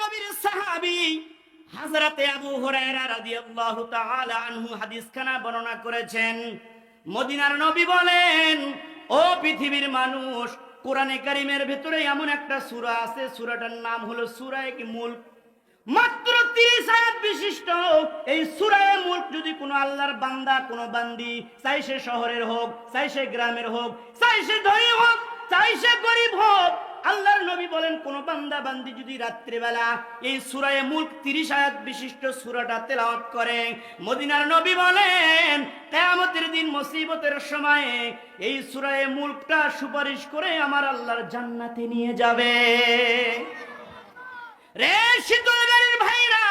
নবীর সাহাবী হযরতে আবু হুরায়রা রাদিয়াল্লাহু তাআলা আনহু হাদিসখানা বর্ণনা করেছেন। মদিনার নবী বলেন, ও পৃথিবীর মানুষ, কোরআনে কারীমের ভিতরে এমন একটা সূরা আছে, সূরাটার নাম হলো সূরা মুলক। মাত্র 30 আয়াত বিশিষ্ট এই সূরা মুলক যদি কোনো আল্লাহর বান্দা, কোনো বান্দি, চাই সে শহরের হোক, চাই সে গ্রামের হোক, চাই সে ধনী হোক, চাই সে গরিব হোক, আল্লাহর নবী বলেন কোন বান্দা বান্দি যদি রাত্রিবেলা এই সূরা মুলক 30 আয়াত বিশিষ্ট সূরাটা তেলাওয়াত করে, মদিনার নবী বলেন কিয়ামতের দিন মুসিবতের সময়ে এই সূরা মুলকটা সুপারিশ করে আমার আল্লাহর জান্নাতে নিয়ে যাবে। রে শীতলগাড়ির ভাইরা,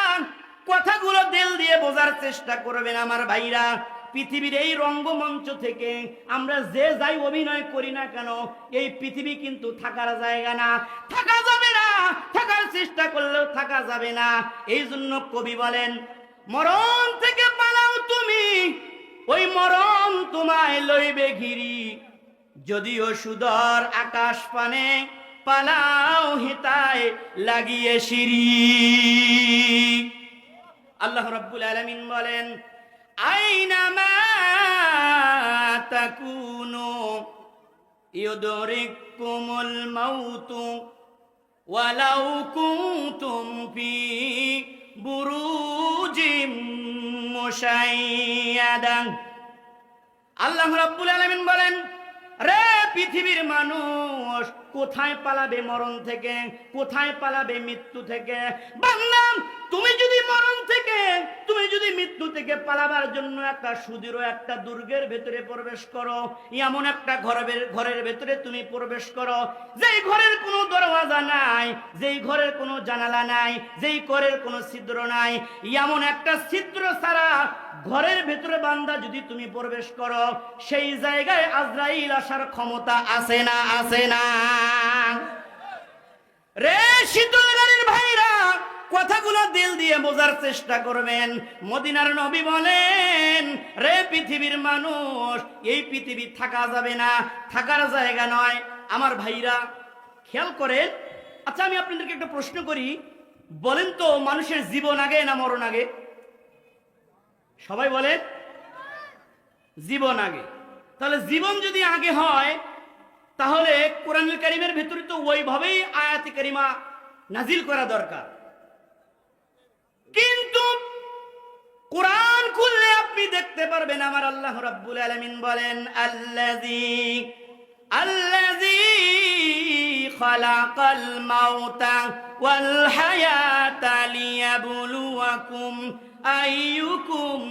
কথাগুলো দিল দিয়ে বোঝার চেষ্টা করবেন আমার ভাইরা। পৃথিবীর এই রঙ্গমঞ্চ থেকে আমরা যে যাই অভিনয় করি না কেন, এই পৃথিবী কিন্তু থাকার জায়গা না, থাকা যাবে না, থাকার চেষ্টা করলেও থাকা যাবে না। এই জন্য কবি বলেন, মরণ থেকে পালাও তুমি, ওই মরণ তোমায় লইবে ঘিরি, যদিও সুদর আকাশ পানে পালাও হিতায় লাগিয়ে সিঁড়ি। আল্লাহ রাব্বুল আলামিন বলেন, আইনামা তাকুনু ইউদরিকুমুল মাউতু ওয়ালাউ কুনতুম ফি বুরুজিম মুশাইয়াদা। আল্লাহ রাব্বুল আলামিন বলেন, রে পৃথিবীর মানুষ, কোথায় পালাবে মরণ থেকে, কোথায় পালাবে মৃত্যু থেকে? বান্দা, তুমি যদি মরণ থেকে, তুমি যদি মৃত্যু থেকে পালাবার জন্য একটা সুদৃঢ় একটা দুর্গের ভেতরে প্রবেশ করো, এমন একটা ঘরের ভেতরে তুমি প্রবেশ করো যেই ঘরের কোনো দরওয়াজা নাই, যেই ঘরের কোনো জানালা নাই, যেই ঘরের কোনো ছিদ্র নাই, এমন একটা ছিদ্র ছাড়া ঘরের ভেতরে বান্দা যদি তুমি প্রবেশ করো, সেই জায়গায় আজরাইল আসার ক্ষমতা আছে না? আছে না? রে শীতলগাড়ির ভাইরা, কথাগুলো দিল দিয়ে বোঝার চেষ্টা করবেন। মদিনার নবী বলেন, রে পৃথিবীর মানুষ, এই পৃথিবী থাকা যাবে না, থাকার জায়গা নয়। আমার ভাইরা খেয়াল করেন। আচ্ছা, আমি আপনাদেরকে একটা প্রশ্ন করি, বলেন তো মানুষের জীবন আগে না মরণ আগে? সবাই বলেন জীবন আগে। তাহলে জীবন যদি আগে হয়, তাহলে কোরআনুল কারীমের ভিতরে তো ওইভাবেই আয়াতে কারিমা নাজিল করা দরকার। কিন্তু কোরআন খুললে আপনি দেখতে পারবেন আমার আল্লাহ রাব্বুল আলামিন বলেন, আল্লাযী খালাকাল মাউতা ওয়াল হায়াতা লিয়াবলুয়াকুম আইয়ুকুম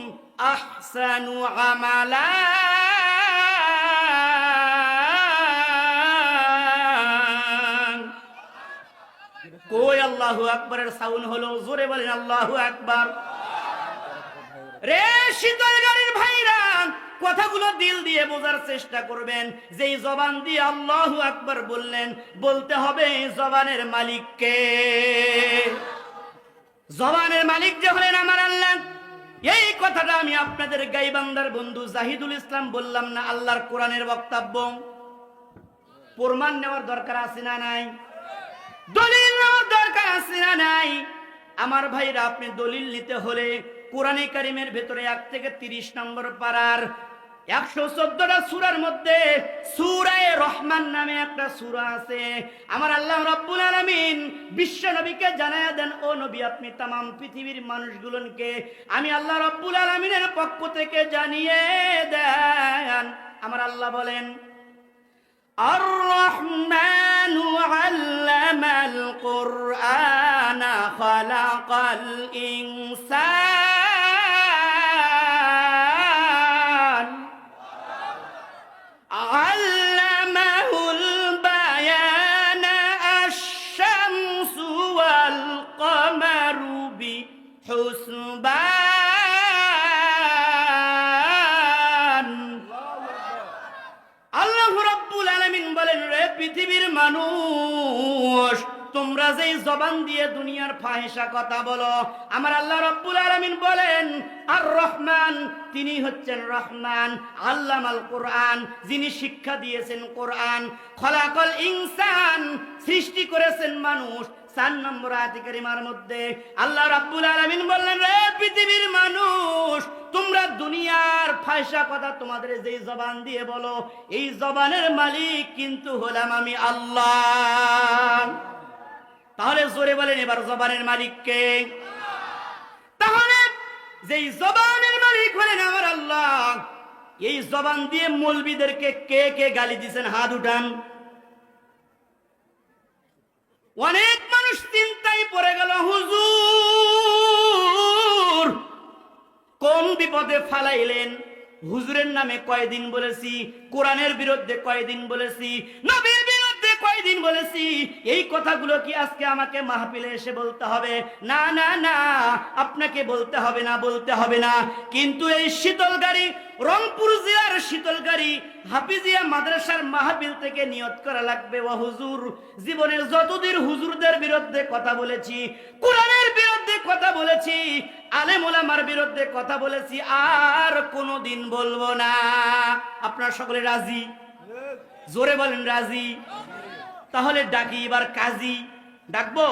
আহসানু আমালা। কই আল্লাহু আকবারের সাউন্ড হলো? জোরে বলেন আল্লাহু আকবার। রে শীতলগাড়ির ভাইরা, কথাগুলো দিল দিয়ে বোঝার চেষ্টা করবেন। যেই জবান দিয়ে আল্লাহু আকবার বললেন, বলতে হবে জবানের মালিক কে? জবানের মালিক যে হলেন আমার আল্লাহ। এই কথাটা আমি আপনাদের গাইবান্দার বন্ধু জাহিদুল ইসলাম বললাম না? আল্লাহর কোরআনের বক্তব্য। প্রমাণ নেওয়ার দরকার আছে না নাই? দলিল নেওয়ার দরকার আছে না নাই? আমার ভাইরা, আপনি দলিল নিতে হলে কোরআনে কারীমের ভেতরে 1 থেকে 30 নম্বর পারার 114টা সূরার মধ্যে সূরা রহমান নামে একটা সূরা আছে। আমার আল্লাহ রাব্বুল আলামিন বিশ্ব নবীকে জানায়া দেন, ও নবী, আপনি तमाम পৃথিবীর মানুষগুলোকে আমি আল্লাহ রাব্বুল আলামিনের পক্ষ থেকে জানিয়ে দেন। আমার আল্লাহ বলেন, الرحمن علم القرآن خلق الإنسان علمه البيان الشمس والقمر بحسبان। আল্লাহ রাব্বুল আলামিন বলেন, রে পৃথিবীর মানুষ, তোমরা যেই জবান দিয়ে দুনিয়ার ফাহিশা কথা বলো, আমার আল্লাহ রাব্বুল আলামিন বলেন আর রহমান, তিনি হচ্ছেন রহমান। আল্লামাল কোরআন, যিনি শিক্ষা দিয়েছেন কোরআন। খলাকাল ইনসান, সৃষ্টি করেছেন মানুষ। 4 নম্বর আয়াতে কারিমার মধ্যে আল্লাহ রাব্বুল আলামিন বললেন, রে পৃথিবীর মানুষ, তোমরা দুনিয়ার ফায়সা কথা তোমাদের যেই জবান দিয়ে বলো, এই জবানের মালিক কিন্তু হলাম আমি আল্লাহ। তাহলে জোরে বলেন এবার জবানের মালিক কে? তাহলে যেই জবানের মালিক হলেন আমার আল্লাহ, এই জবান দিয়ে মৌলবীদেরকে কে কে গালি দিয়েছেন হাত উঠান। অনেক মানুষ চিন্তায় পড়ে গেল, হুজুর কোন বিপদে ফালাইলেন। হুজুরের নামে কয়দিন বলেছি, কোরআনের বিরুদ্ধে কয়দিন বলেছি, নবীর বিরুদ্ধে কয়দিন বলেছি, এই কথাগুলো কি আজকে আমাকে মাহফিলে এসে বলতে হবে? না না না, আপনাকে বলতে হবে না, বলতে হবে না। কিন্তু এই শীতলগাড়ি, রংপুর জেলার শীতলগাড়ি হাফিজিয়া মাদ্রাসার মাহফিল থেকে নিয়ত করা লাগবে, ও হুজুর জীবনের যতদিন হুজুরদের বিরুদ্ধে কথা বলেছি, কোরআনের বিরুদ্ধে কথা বলেছি, আলেম ওলামার বিরুদ্ধে কথা বলেছি, আর কোনোদিন বলবো না। আপনারা সকলে রাজি? জোরে বলেন রাজি? তাহলে ডাকি এবার কাজী, ডাকবো?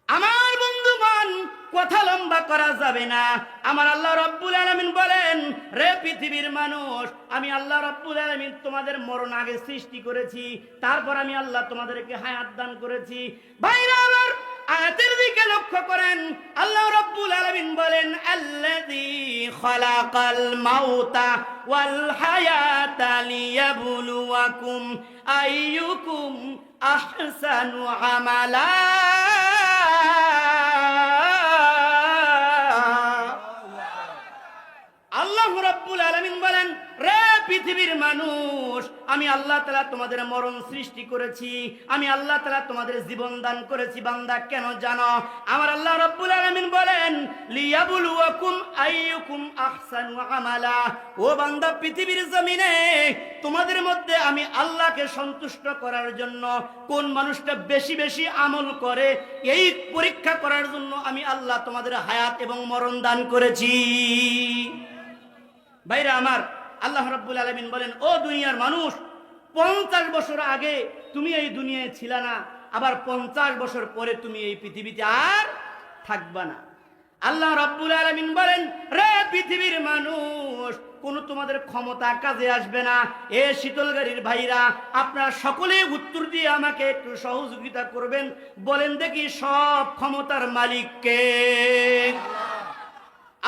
আমার বন্ধুগণ, কথা লম্বা করা যাবে না। আমার আল্লাহ রাব্বুল আলামিন বলেন, রে পৃথিবীর মানুষ, আমি আল্লাহ রাব্বুল আলামিন তোমাদের মরণ আগে সৃষ্টি করেছি, তারপর আমি আল্লাহ তোমাদেরকে হায়াত দান করেছি। ভাইরা আমার, আয়াতের দিকে লক্ষ্য করেন, আল্লাহ রাব্বুল আলামিন বলেন, আল্লাযী খালাকাল মাউতা ওয়াল হায়াতা লিয়াবলুয়াকুম আইয়ুকুম আহসানু আমালা। আল্লাহ রাব্বুল আলামিন বলেন, রে পৃথিবীর মানুষ, আমি আল্লাহ তাআলা তোমাদের মরণ সৃষ্টি করেছি, আমি আল্লাহ তাআলা তোমাদের জীবন দান করেছি। বান্দা কেন জানো? আমার আল্লাহ রাব্বুল আলামিন বলেন, লিয়াবলুয়াকুম আইয়ুকুম আহসানু আমালা। ও বান্দা, পৃথিবীর জমিনে তোমাদের মধ্যে আমি আল্লাহকে সন্তুষ্ট করার জন্য কোন মানুষটা বেশি বেশি আমল করে, এই পরীক্ষা করার জন্য আমি আল্লাহ তোমাদের হায়াত এবং মরণ দান করেছি। ভাইরা আমার, আল্লাহ রাব্বুল আলামিন বলেন, ও দুনিয়ার মানুষ, 50 বছর আগে তুমি এই দুনিয়ায় ছিলা না, আবার 50 বছর পরে তুমি এই পৃথিবীতে আর থাকবা না। আল্লাহ রাব্বুল আলামিন বলেন, রে পৃথিবীর মানুষ, কোন তোমাদের ক্ষমতা কাজে আসবে না। এ শীতলগাড়ির ভাইরা, আপনারা সকলে উত্তর দিয়ে আমাকে একটু সহযোগিতা করবেন। বলেন দেখি, সব ক্ষমতার মালিক কে?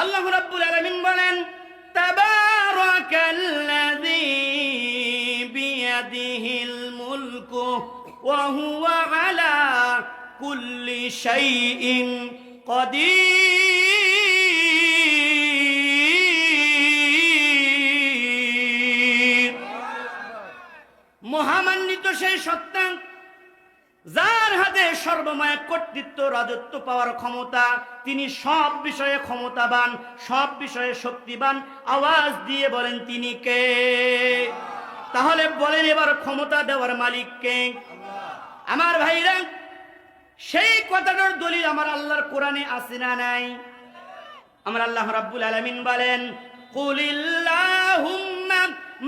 আল্লাহ রাব্বুল আলামিন বলেন, তাবারাকাল্লাযী বিয়াদিহিল মুলকু ওয়া হুয়া আলা কুল্লি শাইইন কাদির। মহামান্বিত সেই সত্তা, যার হাতে সর্বময় কর্তৃত্ব, রাজত্ব পাওয়ার ক্ষমতা, তিনি সব বিষয়ে ক্ষমতাবান, সব বিষয়ে শক্তিবান। আওয়াজ দিয়ে বলেন, তিনি কে? তাহলে বলেন এবার, ক্ষমতা দেওয়ার মালিক কে? আমার ভাইরা, সেই কথাটার দলিল আমার আল্লাহর কোরআনে আছে না নাই? আমার আল্লাহ রাব্বুল আলামিন বলেন, কুলিল্লাহুম্মা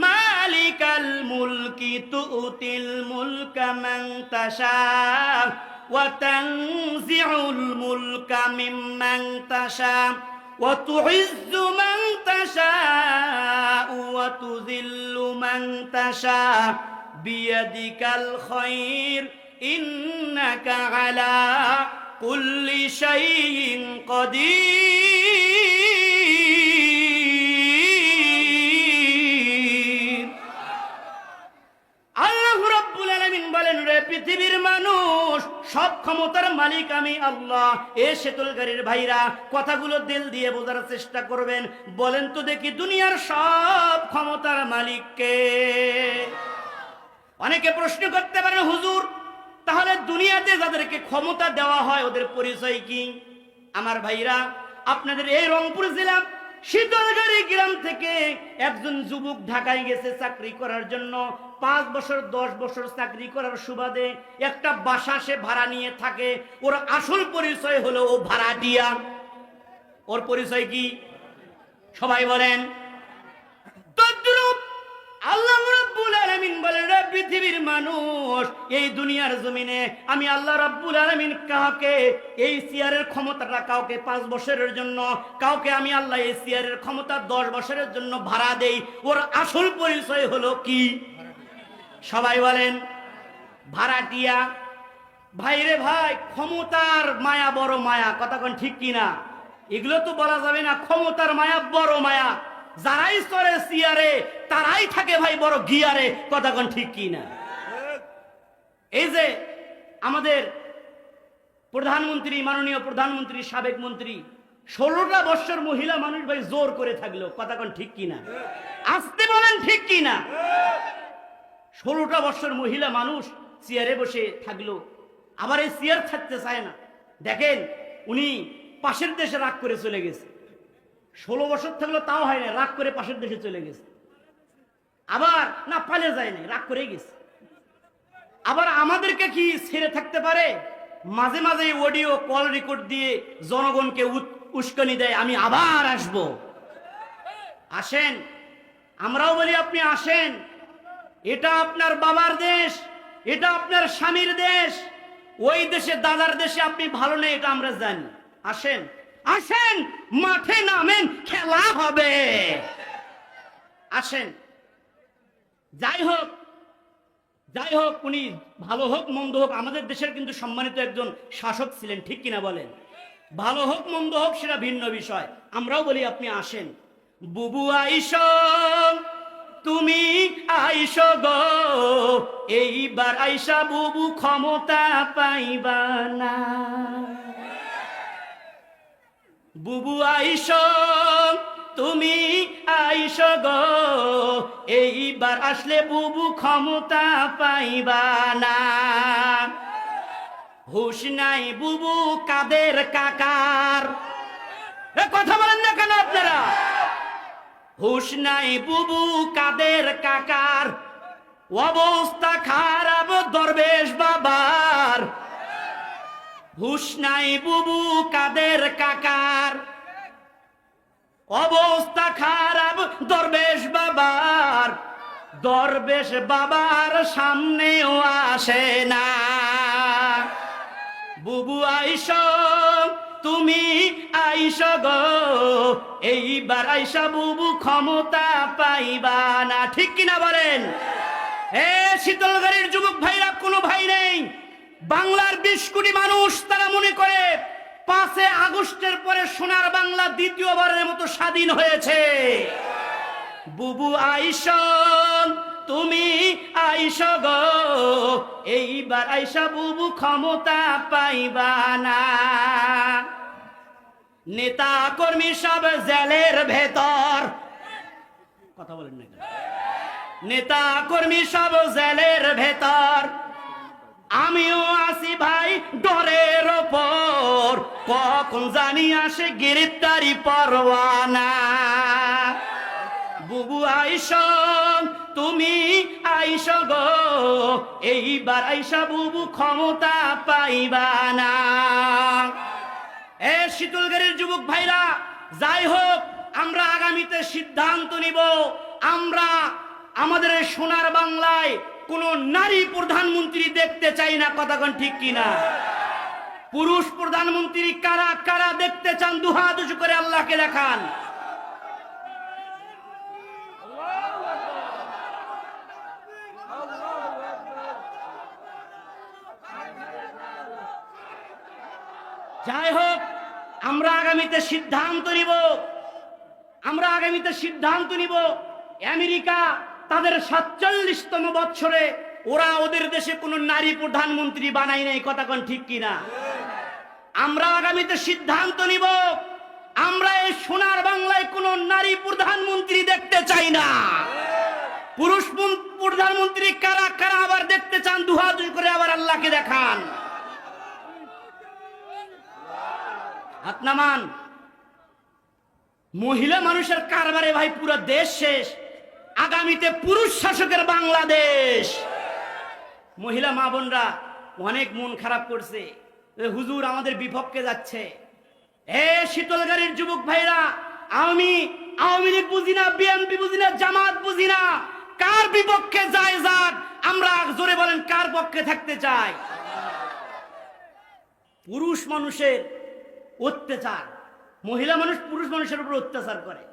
মালিকাল মুলকি তুতিল মুলকা মান তাশা ওয়া তানজিউল মুলকা মিম্মান তাশা ওয়া তুইজ্জু মান তাশা ওয়া তুযিল্লু মান তাশা বিয়াদিকাল খায়র ইন্নাকা আলা কুল্লি শাইইন কাদির। আল্লাহ রাব্বুল আলামিন বলেন, রে পৃথিবীর মানুষ, সব ক্ষমতার মালিক আমি আল্লাহ। এ শীতলগাড়ির ভাইরা, কথাগুলো দিল দিয়ে বোঝার চেষ্টা করবেন। বলেন তো দেখি, দুনিয়ার সব ক্ষমতার মালিক কে? অনেকে প্রশ্ন করতে পারেন, হুজুর তাহলে দুনিয়াতে যাদেরকে ক্ষমতা দেওয়া হয় ওদের পরিচয় কি? আমার ভাইরা, আপনাদের এই রংপুর জেলা শীতলগাড়ি গ্রাম থেকে একজন যুবক ঢাকায় গেছে চাকরি করার জন্য। 5 বছর 10 বছর চাকরি করার সুবাদে একটা বাসা সে ভাড়া নিয়ে থাকে। ওর আসল পরিচয় হলো ও ভাড়াটিয়া। ওর পরিচয় কি? সবাই বলেন। তদ্রূপ আল্লাহ রাব্বুল আলামিন আলামিন বলেন, রে পৃথিবীর মানুষ, এই দুনিয়ার জমিনে আমি আল্লাহ রাব্বুল আলামিন কাউকে এই চেয়ারের ক্ষমতাটা কাউকে 5 বছরের জন্য, কাউকে আমি আল্লাহ এই চেয়ারের ক্ষমতা 10 বছরের জন্য ভাড়া দেই। ওর আসল পরিচয় হলো কি? সবাই বলেন ভাড়াটিয়া। ভাইরে ভাই, ক্ষমতার মায়া বড় মায়া, কথা কোন ঠিক কিনা? এগুলো তো বলা যাবে না। ক্ষমতার মায়া বড় মায়া, যারাই চড়ে চেয়ারে তারাই থাকে ভাই বড় গিয়ারে, কথা কোন ঠিক কিনা? এই যে আমাদের প্রধানমন্ত্রী, মাননীয় প্রধানমন্ত্রী, সাবেক মন্ত্রী, 16টা বছর মহিলা মানুষ ভাই জোর করে থাকলো, কথা কোন ঠিক কিনা? আসতে বলেন ঠিক কিনা? 16টা বছর মহিলা মানুষ চেয়ারে বসে থাকলো, আবার এই চেয়ার থাকতে চায় না। দেখেন উনি পাশের দেশে রাগ করে চলে গেছে। 16 বছর থাকলো তাও হয় না, রাগ করে পাশের দেশে চলে গেছে। আবার না পালে যায় না, রাগ করে গেছে। আবার আমাদেরকে কি ছেড়ে থাকতে পারে? মাঝে মাঝে অডিও কল রেকর্ড দিয়ে জনগণকে উস্কানি দেয়, আমি আবার আসব। আসেন, আমরাও বলি আপনি আসেন। এটা আপনার বাবার দেশ, এটা আপনার স্বামীর দেশ। ওই দেশে, দাদার দেশে আপনি ভালো নেই, এটা আমরা জানি। আসেন, আসেন, মাঠে নামেন, খেলা হবে। আসেন। যাই হোক, যাই হোক, উনি ভালো হোক মন্দ হোক, আমাদের দেশের কিন্তু সম্মানিত একজন শাসক ছিলেন, ঠিক কিনা বলেন? ভালো হোক মন্দ হোক সেটা ভিন্ন বিষয়। আমরাও বলি আপনি আসেন। বুবু আইসো, তুমি আইসো গো, এইবার আইসা বুবু ক্ষমতা পাইবা না। বুবু আইসো, তুমি আইসো গো, এইবার আসলে বুবু ক্ষমতা পাইবা না। হুশ নাই বুবু কাদের কাকার, কথা বলেন না কেন আপনারা? হুশ নাই বুবু কাদের কাকার, অবস্থা খারাপ দরবেশ বাবার। হুশ নাই বুবু কাদের কাকার, অবস্থা খারাপ দরবেশ বাবার। দরবেশ বাবার সামনেও আসে না। বুবু আইসো, তুমি আইসো গো, এইবার আইসা বুবু ক্ষমতা পাইবা না, ঠিক কিনা বলেন? শীতলগাড়ির যুবক ভাইরা, কোনো ভাই নেই। বাংলার 20 কোটি মানুষ তারা মনে করে 5 আগস্টের পরে সোনার বাংলা দ্বিতীয়বারের মতো স্বাধীন হয়েছে। বুবু আইসো, তুমি আইসো গো, এইবার আইসা বুবু ক্ষমতা পাইবা না। নেতা কর্মী সব জেলের ভেতর, কথা বলেন না। নেতা কর্মী সব জেলের ভেতর, আমিও আছি ভাই ডরের ওপর, কখন জানি আসে গ্রেফতারি পরোয়ানা। বুবু আইসো, তুমি আইসো গো, এইবার আইসা বুবু ক্ষমতা পাইবা না। শীতলগাড়ির যুবক ভাইরা, যাই হোক, আমরা আগামীতে সিদ্ধান্ত নিব, আমরা আমাদের সোনার বাংলায় কোন নারী প্রধানমন্ত্রী দেখতে চাই না, কথা কোন ঠিক কিনা? পুরুষ প্রধানমন্ত্রী কারা কারা দেখতে চান? দুহাত উঁচু করে আল্লাহকে দেখান। যাই হোক, আমরা আগামীতে সিদ্ধান্ত নিব, আমরা আগামীতে সিদ্ধান্ত নিব। আমেরিকা তাদের 47তম বৎসরে ওরা ওদের দেশে কোনো নারী প্রধানমন্ত্রী বানায় নাই, কথা কোন ঠিক কিনা? আমরা আগামীতে সিদ্ধান্ত নিব, আমরা এই সোনার বাংলায় কোনো নারী প্রধানমন্ত্রী দেখতে চাই না। পুরুষ প্রধানমন্ত্রী কারা কারা আবার দেখতে চান? দুহাত করে আবার আল্লাহকে দেখান। হাত নামান। মহিলা মানুষের কারবারে ভাই পুরো দেশ শেষ। আগামীতে পুরুষ শাসকের বাংলাদেশ। মহিলা মা বোনরা অনেক মন খারাপ করছে, হুজুর আমাদের বিপক্ষে যাচ্ছে। শীতলগাড়ির যুবক ভাইরা, আওয়ামী লীগ বুঝি না, বিএনপি বুঝি না, জামাত বুঝি না, কার বিপক্ষে যায় যাক, আমরা জোরে বলেন কার পক্ষে থাকতে চাই? পুরুষ মানুষের অত্যাচার, মহিলা মানুষ পুরুষ মানুষের উপর অত্যাচার করে,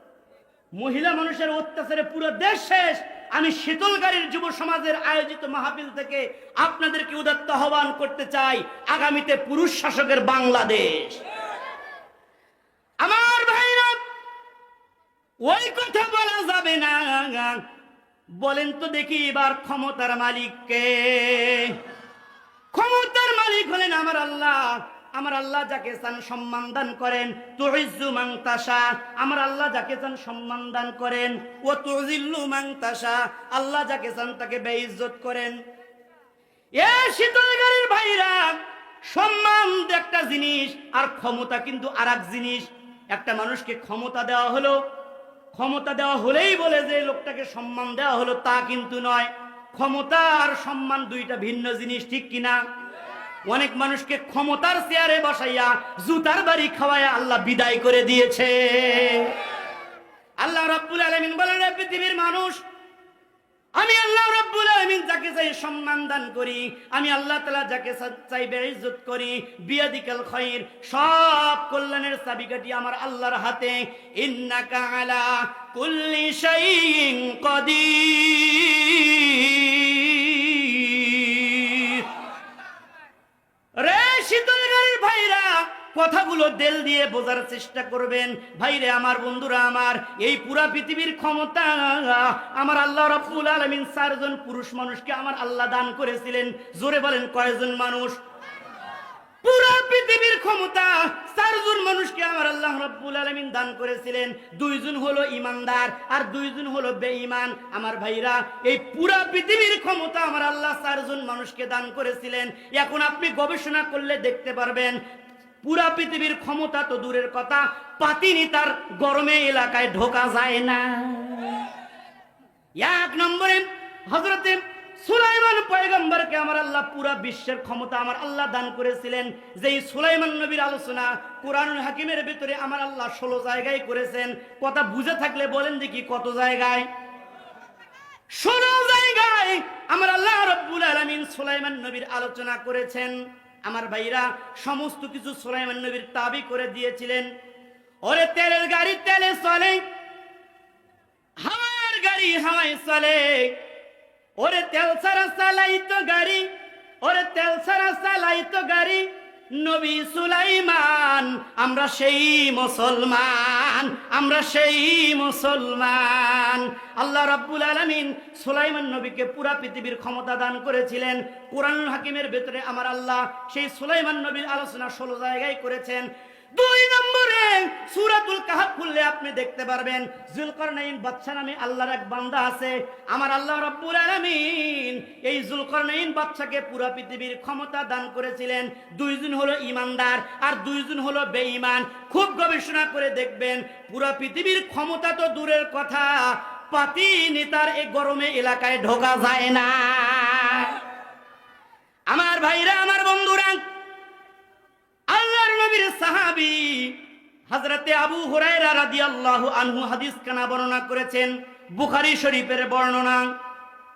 মহিলা মানুষের অত্যাচারে পুরো দেশ শেষ। আমি শীতলগাড়ির যুব সমাজের আয়োজিত মাহফিল থেকে আপনাদেরকে উদাত্ত আহ্বান করতে চাই, আগামীতে পুরুষ শাসকের বাংলাদেশ। আমার ভাইরা, ওই কথা বলা যাবে না। বলেন তো দেখি এবার ক্ষমতার মালিক কে? ক্ষমতার মালিক হলেন আমার আল্লাহ। আমার আল্লাহ যাকে চান সম্মান দান করেন, তুইজ্জু মান তাশা। আমার আল্লাহ যাকে চান সম্মান দান করেন, ও তুযিল্লু মান তাশা। আল্লাহ যাকে চান তাকে বেইজ্জত করেন। এ শীতলগাড়ির ভাইরা, সম্মান একটা জিনিস আর ক্ষমতা কিন্তু আরেক জিনিস। একটা মানুষকে ক্ষমতা দেওয়া হলো, ক্ষমতা দেওয়া হলেই বলে যে লোকটাকে সম্মান দেওয়া হলো, তা কিন্তু নয়। ক্ষমতা আর সম্মান দুইটা ভিন্ন জিনিস, ঠিক কিনা? অনেক মানুষকে ক্ষমতার চেয়ারে বসাইয়া জুতার বাড়ি খাওয়াইয়া আল্লাহ বিদায় করে দিয়েছে। আল্লাহ রাব্বুল আলামিন বলেন, পৃথিবীর মানুষ, আমি আল্লাহ রাব্বুল আলামিন যাকে চাই সম্মান দান করি, আমি আল্লাহ তাআলা যাকে চাই বেইজ্জত করি। বিয়াদিকাল খায়র, সব কল্যাণের চাবিকাঠি আমার আল্লাহর হাতে। ইন্নাকা আলা কুল্লি শাইইন কাদির। রে শীতলগাড়ির ভাইরা, কথাগুলো দিল দিয়ে বোঝার চেষ্টা করবেন। ভাইরে আমার, বন্ধুরা আমার, এই পুরা পৃথিবীর ক্ষমতা আমার আল্লাহ রাব্বুল আলামিন 4 জন পুরুষ মানুষকে আমার আল্লাহ দান করেছিলেন। জোরে বলেন কয়জন মানুষ? পুরা পৃথিবীর ক্ষমতা 4 জন মানুষকে আমার আল্লাহ রাব্বুল আলামিন দান করেছিলেন। 2 জন হলো ইমানদার আর 2 জন হলো বেঈমান। আমার ভাইরা, এই পুরা পৃথিবীর ক্ষমতা আমার আল্লাহ 4 জন মানুষকে দান করেছিলেন। এখন আপনি গবেষণা করলে দেখতে পারবেন, পুরা পৃথিবীর ক্ষমতা তো দূরের কথা, পাতিনি তার গরমে এলাকায় ঢোকা যায় না। 1 নম্বরে হযরতে সুলাইমান পয়গম্বরকে আমার আল্লাহ পুরা বিশ্বের ক্ষমতা আমার আল্লাহ দান করেছিলেন। যেই সুলাইমান নবীর আলোচনা কোরআনুল হাকিমের ভিতরে আমার আল্লাহ 16 জায়গায় করেছেন। কথা বুঝে থাকলে বলেন দেখি কত জায়গায়? 16 জায়গায় আমার আল্লাহ রাব্বুল আলামিন সুলাইমান নবীর আলোচনা করেছেন। আমার ভাইরা, সমস্ত কিছু সুলাইমান নবীর তাবি করে দিয়েছিলেন। ওরে তেলের গাড়ি তেলে চলে, হাওয়ার গাড়ি হাওয়ায় চলে। ওরে তেল ছাড়া চালাইতো গাড়ি, ওরে তেল ছাড়া চালাইতো গাড়ি নবী সুলাইমান। আমরা সেই মুসলমান, আমরা সেই মুসলমান। আল্লাহ রাব্বুল আলামিন সুলাইমান নবীকে পুরা পৃথিবীর ক্ষমতা দান করেছিলেন। কোরআনুল হাকিমের ভিতরে আমার আল্লাহ সেই সুলাইমান নবীর আলোচনা 16 জায়গায় করেছেন। 2 নম্বরে সূরাতুল কাহফ খুললে আপনি দেখতে পারবেন, যুলকারনাইন বাদশা নামে আল্লাহর এক বান্দা আছে। আমার আল্লাহ রাব্বুল আলামিন এই যুলকারনাইন বাদশাকে পুরা পৃথিবীর ক্ষমতা দান করেছিলেন। 2 জন হলো ইমানদার আর 2 জন হলো বেঈমান। খুব গবেষণা করে দেখবেন, পুরা পৃথিবীর ক্ষমতা তো দূরের কথা, পাতি নেতার এই গরমে এলাকায় ঢোকা যায় না। আমার ভাইরা, আমার বন্ধুরা, আল্লাহর নবীর সাহাবী হযরতে আবু হুরায়রা রাদিয়াল্লাহু আনহু হাদিস কানা বর্ণনা করেছেন, বুখারী শরীফের বর্ণনা।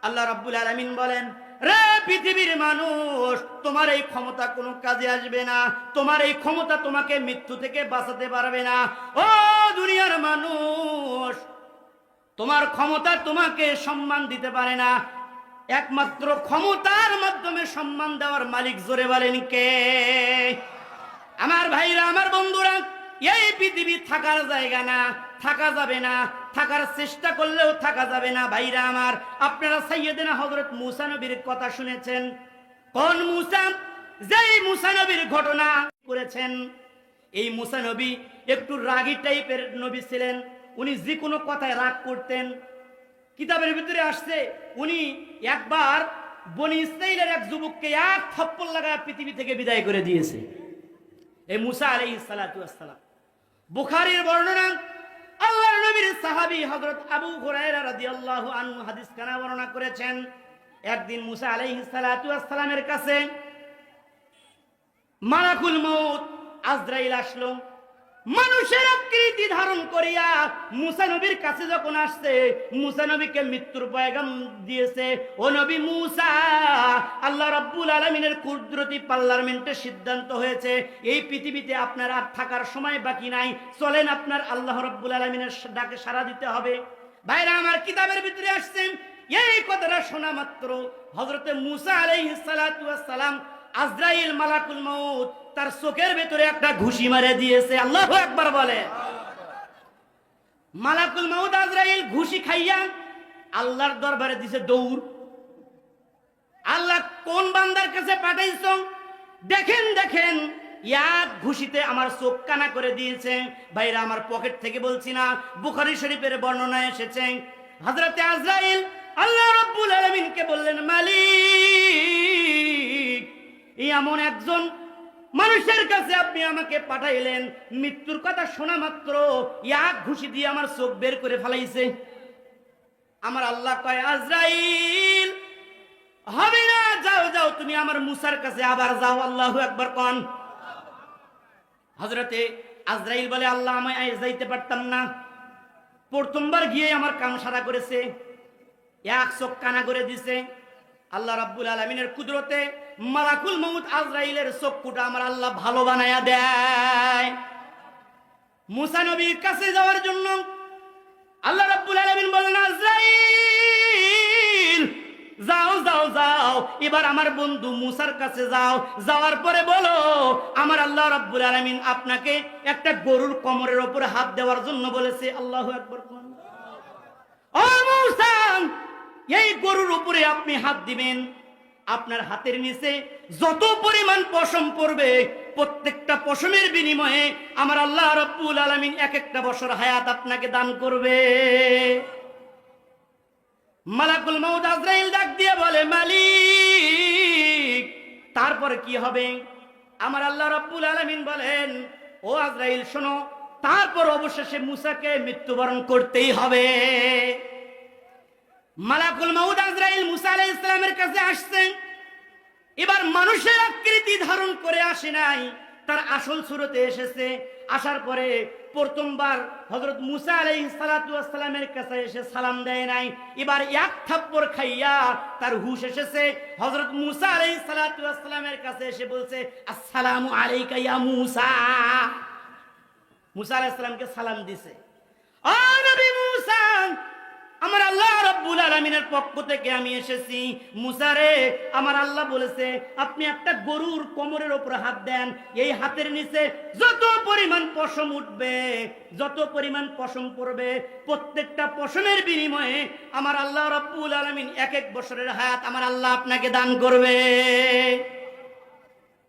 আল্লাহ রাব্বুল আলামিন বলেন, রে পৃথিবীর মানুষ, তোমার এই ক্ষমতা কোনো কাজে আসবে না, তোমার এই ক্ষমতা তোমাকে মৃত্যু থেকে বাঁচাতে পারবে না। ও দুনিয়ার মানুষ, তোমার ক্ষমতা তোমাকে সম্মান দিতে পারে না। একমাত্র ক্ষমতার মাধ্যমে সম্মান দেওয়ার মালিক জোরে বলেন কে? আমার ভাইরা, আমার বন্ধুরা, এই পৃথিবী থাকার জায়গা না, থাকা যাবে না, থাকার চেষ্টা করলেও থাকা যাবে না। ভাইরা আমার, আপনারা সাইয়েদনা হযরত মূসা নবীর কথা শুনেছেন। কোন মূসা? যেই মূসা নবীর ঘটনা করেছেন। এই মূসা নবী একটু রাগী টাইপের নবী ছিলেন। উনি যে কোনো কথায় রাগ করতেন। কিতাবের ভিতরে আসছে, উনি একবার বনি ইসরাইলের এক যুবককে এক থাপ্পড় লাগায় পৃথিবী থেকে বিদায় করে দিয়েছে। এই মূসা আলাইহিস সালাতু ওয়াস সালাম। বুখারীর বর্ণনা, আল্লাহর নবীর সাহাবী হযরত আবু হুরায়রা রাদিয়াল্লাহু আনহু হাদিস কানা বর্ণনা করেছেন। একদিন মূসা আলাইহিস সালাতু ওয়াস সালামের কাছে মালাকুল মউত আজরাইল আসলো। মানুষের আকৃতি ধারণ করিয়া মুসা নবীর কাছে যখন আসছে, মুসা নবীকে মৃত্যুর পয়গাম দিয়েছে। ও নবী মুসা, আল্লাহ রাব্বুল আলামিনের কুদরতি পার্লামেন্টে সিদ্ধান্ত হয়েছে এই পৃথিবীতে আপনার আর থাকার সময় বাকি নাই, চলেন আপনার আল্লাহ রাব্বুল আলামিনের ডাকে সাড়া দিতে হবে। ভাইরা আমার, কিতাবের ভিতরে আসছেন এই কথাটা শোনা মাত্র হযরতে মুসা আলাইহিস সালাতু ওয়াস সালাম আজরাইল মালাকুল মউত তার চোখের ভেতরে একটা ঘুষি মারে দিয়েছে। আল্লাহু আকবার বলে। মালাকুল মউত আজরাইল ঘুষি খাইয়া আল্লাহর দরবারে দিছে দৌড়। আল্লাহ কোন বান্দার কাছে পাঠাইছো? দেখেন দেখেন, এক ঘুষিতে আমার চোখ কানা করে দিয়েছে। ভাইরা আমার, পকেট থেকে বলছি না, বুখারী শরীফের বর্ণনা এসেছে। হযরতে আজরাইল আল্লাহ রাব্বুল আলামিনকে বললেন, মালিক, এমন একজন মানুষের কাছে আপনি আমাকে পাঠাইলেন, মৃত্যুর কথা শোনা মাত্র এক ঘুষি দিয়ে আমার চোখ বের করে ফেলাইছে। আমার আল্লাহ কয়, আজরাইল হবে না, যাও যাও, তুমি আমার মুসার কাছে আবার যাও। আল্লাহু আকবার কোন। হযরতে আজরাইল বলে, আল্লাহ আমি যাইতে পারতাম না, প্রথমবার গিয়ে আমার কান সারা করেছে, এক চোখ কানা করে দিছে। আল্লাহ রাব্বুল আলামিনের কুদরতে মালাকুল মউত আজরাইলের চক্ষুটা আমার আল্লাহ ভালো বানায়া দেয়। মুসা নবীর কাছে যাওয়ার জন্য আল্লাহ রাব্বুল আলামিন বলেন, আজরাইল যাও যাও যাও, এবার আমার বন্ধু মুসার কাছে যাও। যাওয়ার পরে বলো, আমার আল্লাহ রাব্বুল আলামিন আপনাকে একটা গরুর কোমরের উপরে হাত দেওয়ার জন্য বলেছে। আল্লাহু আকবার। ও মুসা, এই গরুর উপরে আপনি হাত দিবেন, আপনার হাতের নিচে যত পরিমাণ পশম পড়বে, প্রত্যেকটা পশমের বিনিময়ে আমার আল্লাহ রাব্বুল আলামিন এক একটা বছর হায়াত আপনাকে দান করবে। মালাকুল মউত আজরাইল ডাক দিয়ে বলে, মালিক, তারপরে কি হবে? আমার আল্লাহ রাব্বুল আলামিন বলেন, ও আজরাইল শোনো, তারপর অবশেষে মুসাকে মৃত্যুবরণ করতেই হবে। মালাকুল মউত আজরাইল মুসা আলাইহিস সালামের কাছে আসছেন। এবার মানুষের আকৃতি ধারণ করে আসে নাই, তার আসল সুরতে এসেছে। আসার পরে প্রথমবার হযরত মুসা আলাইহিস সালাতু ওয়াস সালামের কাছে এসে সালাম দেয় নাই। এবার এক থাপ্পড় খাইয়া তার হুঁশ এসেছে। হযরত মুসা আলাইহিস সালাতু ওয়াস সালামের কাছে এসে বলছে, আসসালামু আলাইকা ইয়া মুসা। মুসা আলাইহিস সালামকে সালাম দিছে। ও নবী মুসা, আমার আল্লাহ রাব্বুল আলামিনের পক্ষ থেকে আমি এসেছি। মুসা রে, আমার আল্লাহ বলেছে আপনি একটা গরুর কোমরের উপর হাত দেন, এই হাতের নিচে যত পরিমাণ পশম উঠবে, যত পরিমাণ পশম পড়বে, প্রত্যেকটা পশমের বিনিময়ে আমার আল্লাহ রাব্বুল আলামিন এক এক বছরের হায়াত আমার আল্লাহ আপনাকে দান করবে।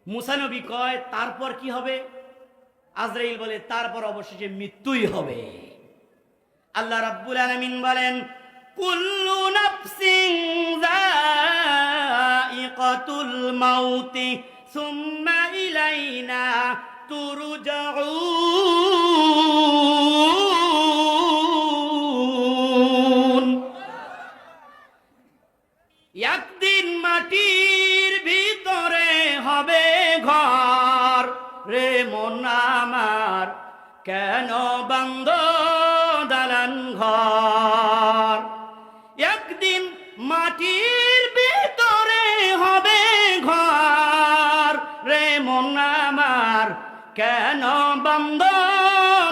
মুসা নবী কয়, তারপর কি হবে? আজরাইল বলে, তারপর অবশেষে মৃত্যুই হবে। আল্লাহ রাব্বুল আলামিন বলেন, কুল্লু নাফসিন যায়িকাতুল মাউতি সুম্মা ইলাইনা তুরজাউন। একদিন মাটির ভিতরে হবে ঘর, রে মন আমার কেন বান্ধ দালান ঘর। একদিন মাটির ভিতরে হবে ঘর, রে মন আমার কেন বান্ধ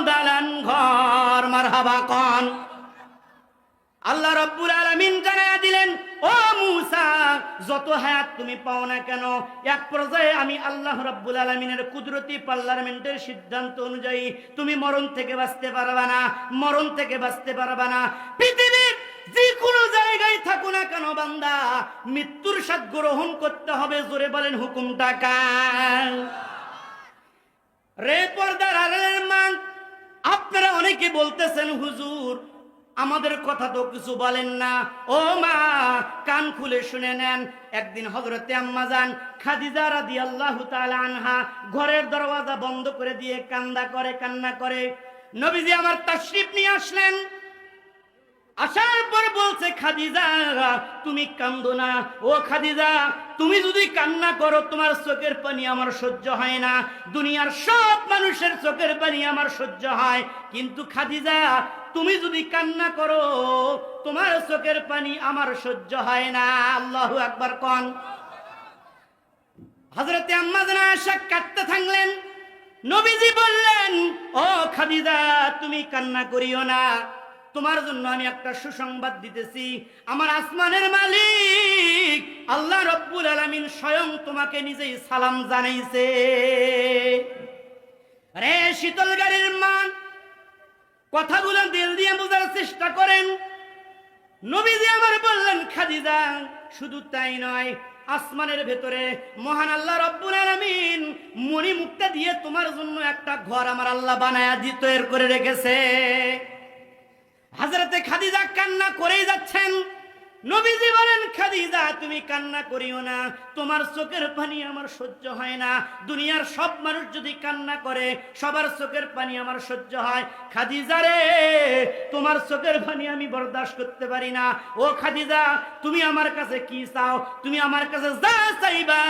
দালান ঘর। মারহাবা কোন। আল্লাহ রাব্বুল আলামিন জানায়া দিলেন, ও মুসা, যত হায়াত তুমি পাও না কেন, এক পর্যায়ে আমি আল্লাহ রাব্বুল আলামিনের কুদরতি পার্লামেন্টের সিদ্ধান্ত অনুযায়ী তুমি মরণ থেকে বাঁচতে পারবা না, মরণ থেকে বাঁচতে পারবা না। পৃথিবীর যে কোনো জায়গায় থাকো না কেন বান্দা, মৃত্যুর স্বাদ গ্রহণ করতে হবে। জোরে বলেন, হুকুমটা কার? রে পর্দার আড়ালের মা, আপনারা অনেকে বলতেছেন, হুজুর আমাদের কথা তো কিছু বলেন না। ও মা, কান খুলে শুনে নেন। একদিন হযরতে আম্মা জান খাদিজা রাদিয়াল্লাহু তাআলা আনহা ঘরের দরওয়াজা বন্ধ করে দিয়ে কান্না করে। নবীজি আমার তাশরিফ নিয়ে আসলেন। আসার পর বলছে, খাদিজা তুমি কান্দো না। ও খাদিজা, তুমি যদি কান্না করো তোমার চোখের পানি আমার সহ্য হয় না, দুনিয়ার সব মানুষের চোখের পানি আমার সহ্য হয়, কিন্তু খাদিজা তুমি যদি কান্না করো তোমার চোখের পানি আমার সহ্য হয় না। আল্লাহু আকবার কোন। হযরতে আম্মা জান আয়েশা কাঁদতে থাকলেন। নবীজি বললেন, ও খাদিজা তুমি কান্না করিও না, তোমার জন্য আমি একটা সুসংবাদ দিতেছি। আমার আসমানের মালিক আল্লাহ রব্বুল আলামিন স্বয়ং তোমাকে নিজেই সালাম জানাইছে। রে শীতল গাড়ির মা, কথাগুলো দিল দিয়ে বোঝার চেষ্টা করেন। নবীজি আমার বললেন, খাদিজা শুধু তাই নয়, আসমানের ভেতরে মহান আল্লাহ রব্বুল আলামিন মণিমুক্তা দিয়ে তোমার জন্য একটা ঘর আমার আল্লাহ বানায়া তৈরি করে রেখেছে। হযরতে খাদিজা কান্না করেই যাচ্ছেন। নবীজি বলেন, খাদিজা তুমি কান্না করিও না, তোমার চোখের পানি আমার সহ্য হয় না, দুনিয়ার সব মানুষ যদি কান্না করে সবার চোখের পানি আমার সহ্য হয়, খাদিজা রে তোমার চোখের পানি আমি বরদাস্ত করতে পারি না। ও খাদিজা তুমি আমার কাছে কি চাও? তুমি আমার কাছে যা চাইবা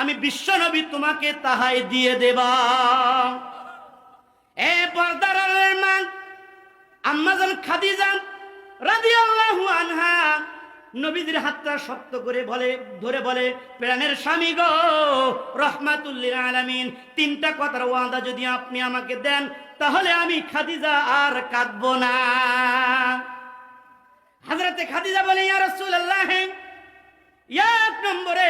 আমি বিশ্ব নবী তোমাকে তাহাই দিয়ে দেবা। এ পর্দার আড়ালের মা আম্মা জান খাদিজা রাদিয়াল্লাহু আনহা নবীজির হাতটা শক্ত করে ধরে বলে, প্রাণের স্বামী গো, রাহমাতুল লিল আলামিন, তিনটা কথার ওয়াদা যদি আপনি আমাকে দেন তাহলে আমি খাদিজা আর কাঁদবো না। হযরতে খাদিজা বলে, ইয়া রাসূলুল্লাহ, এক নম্বরে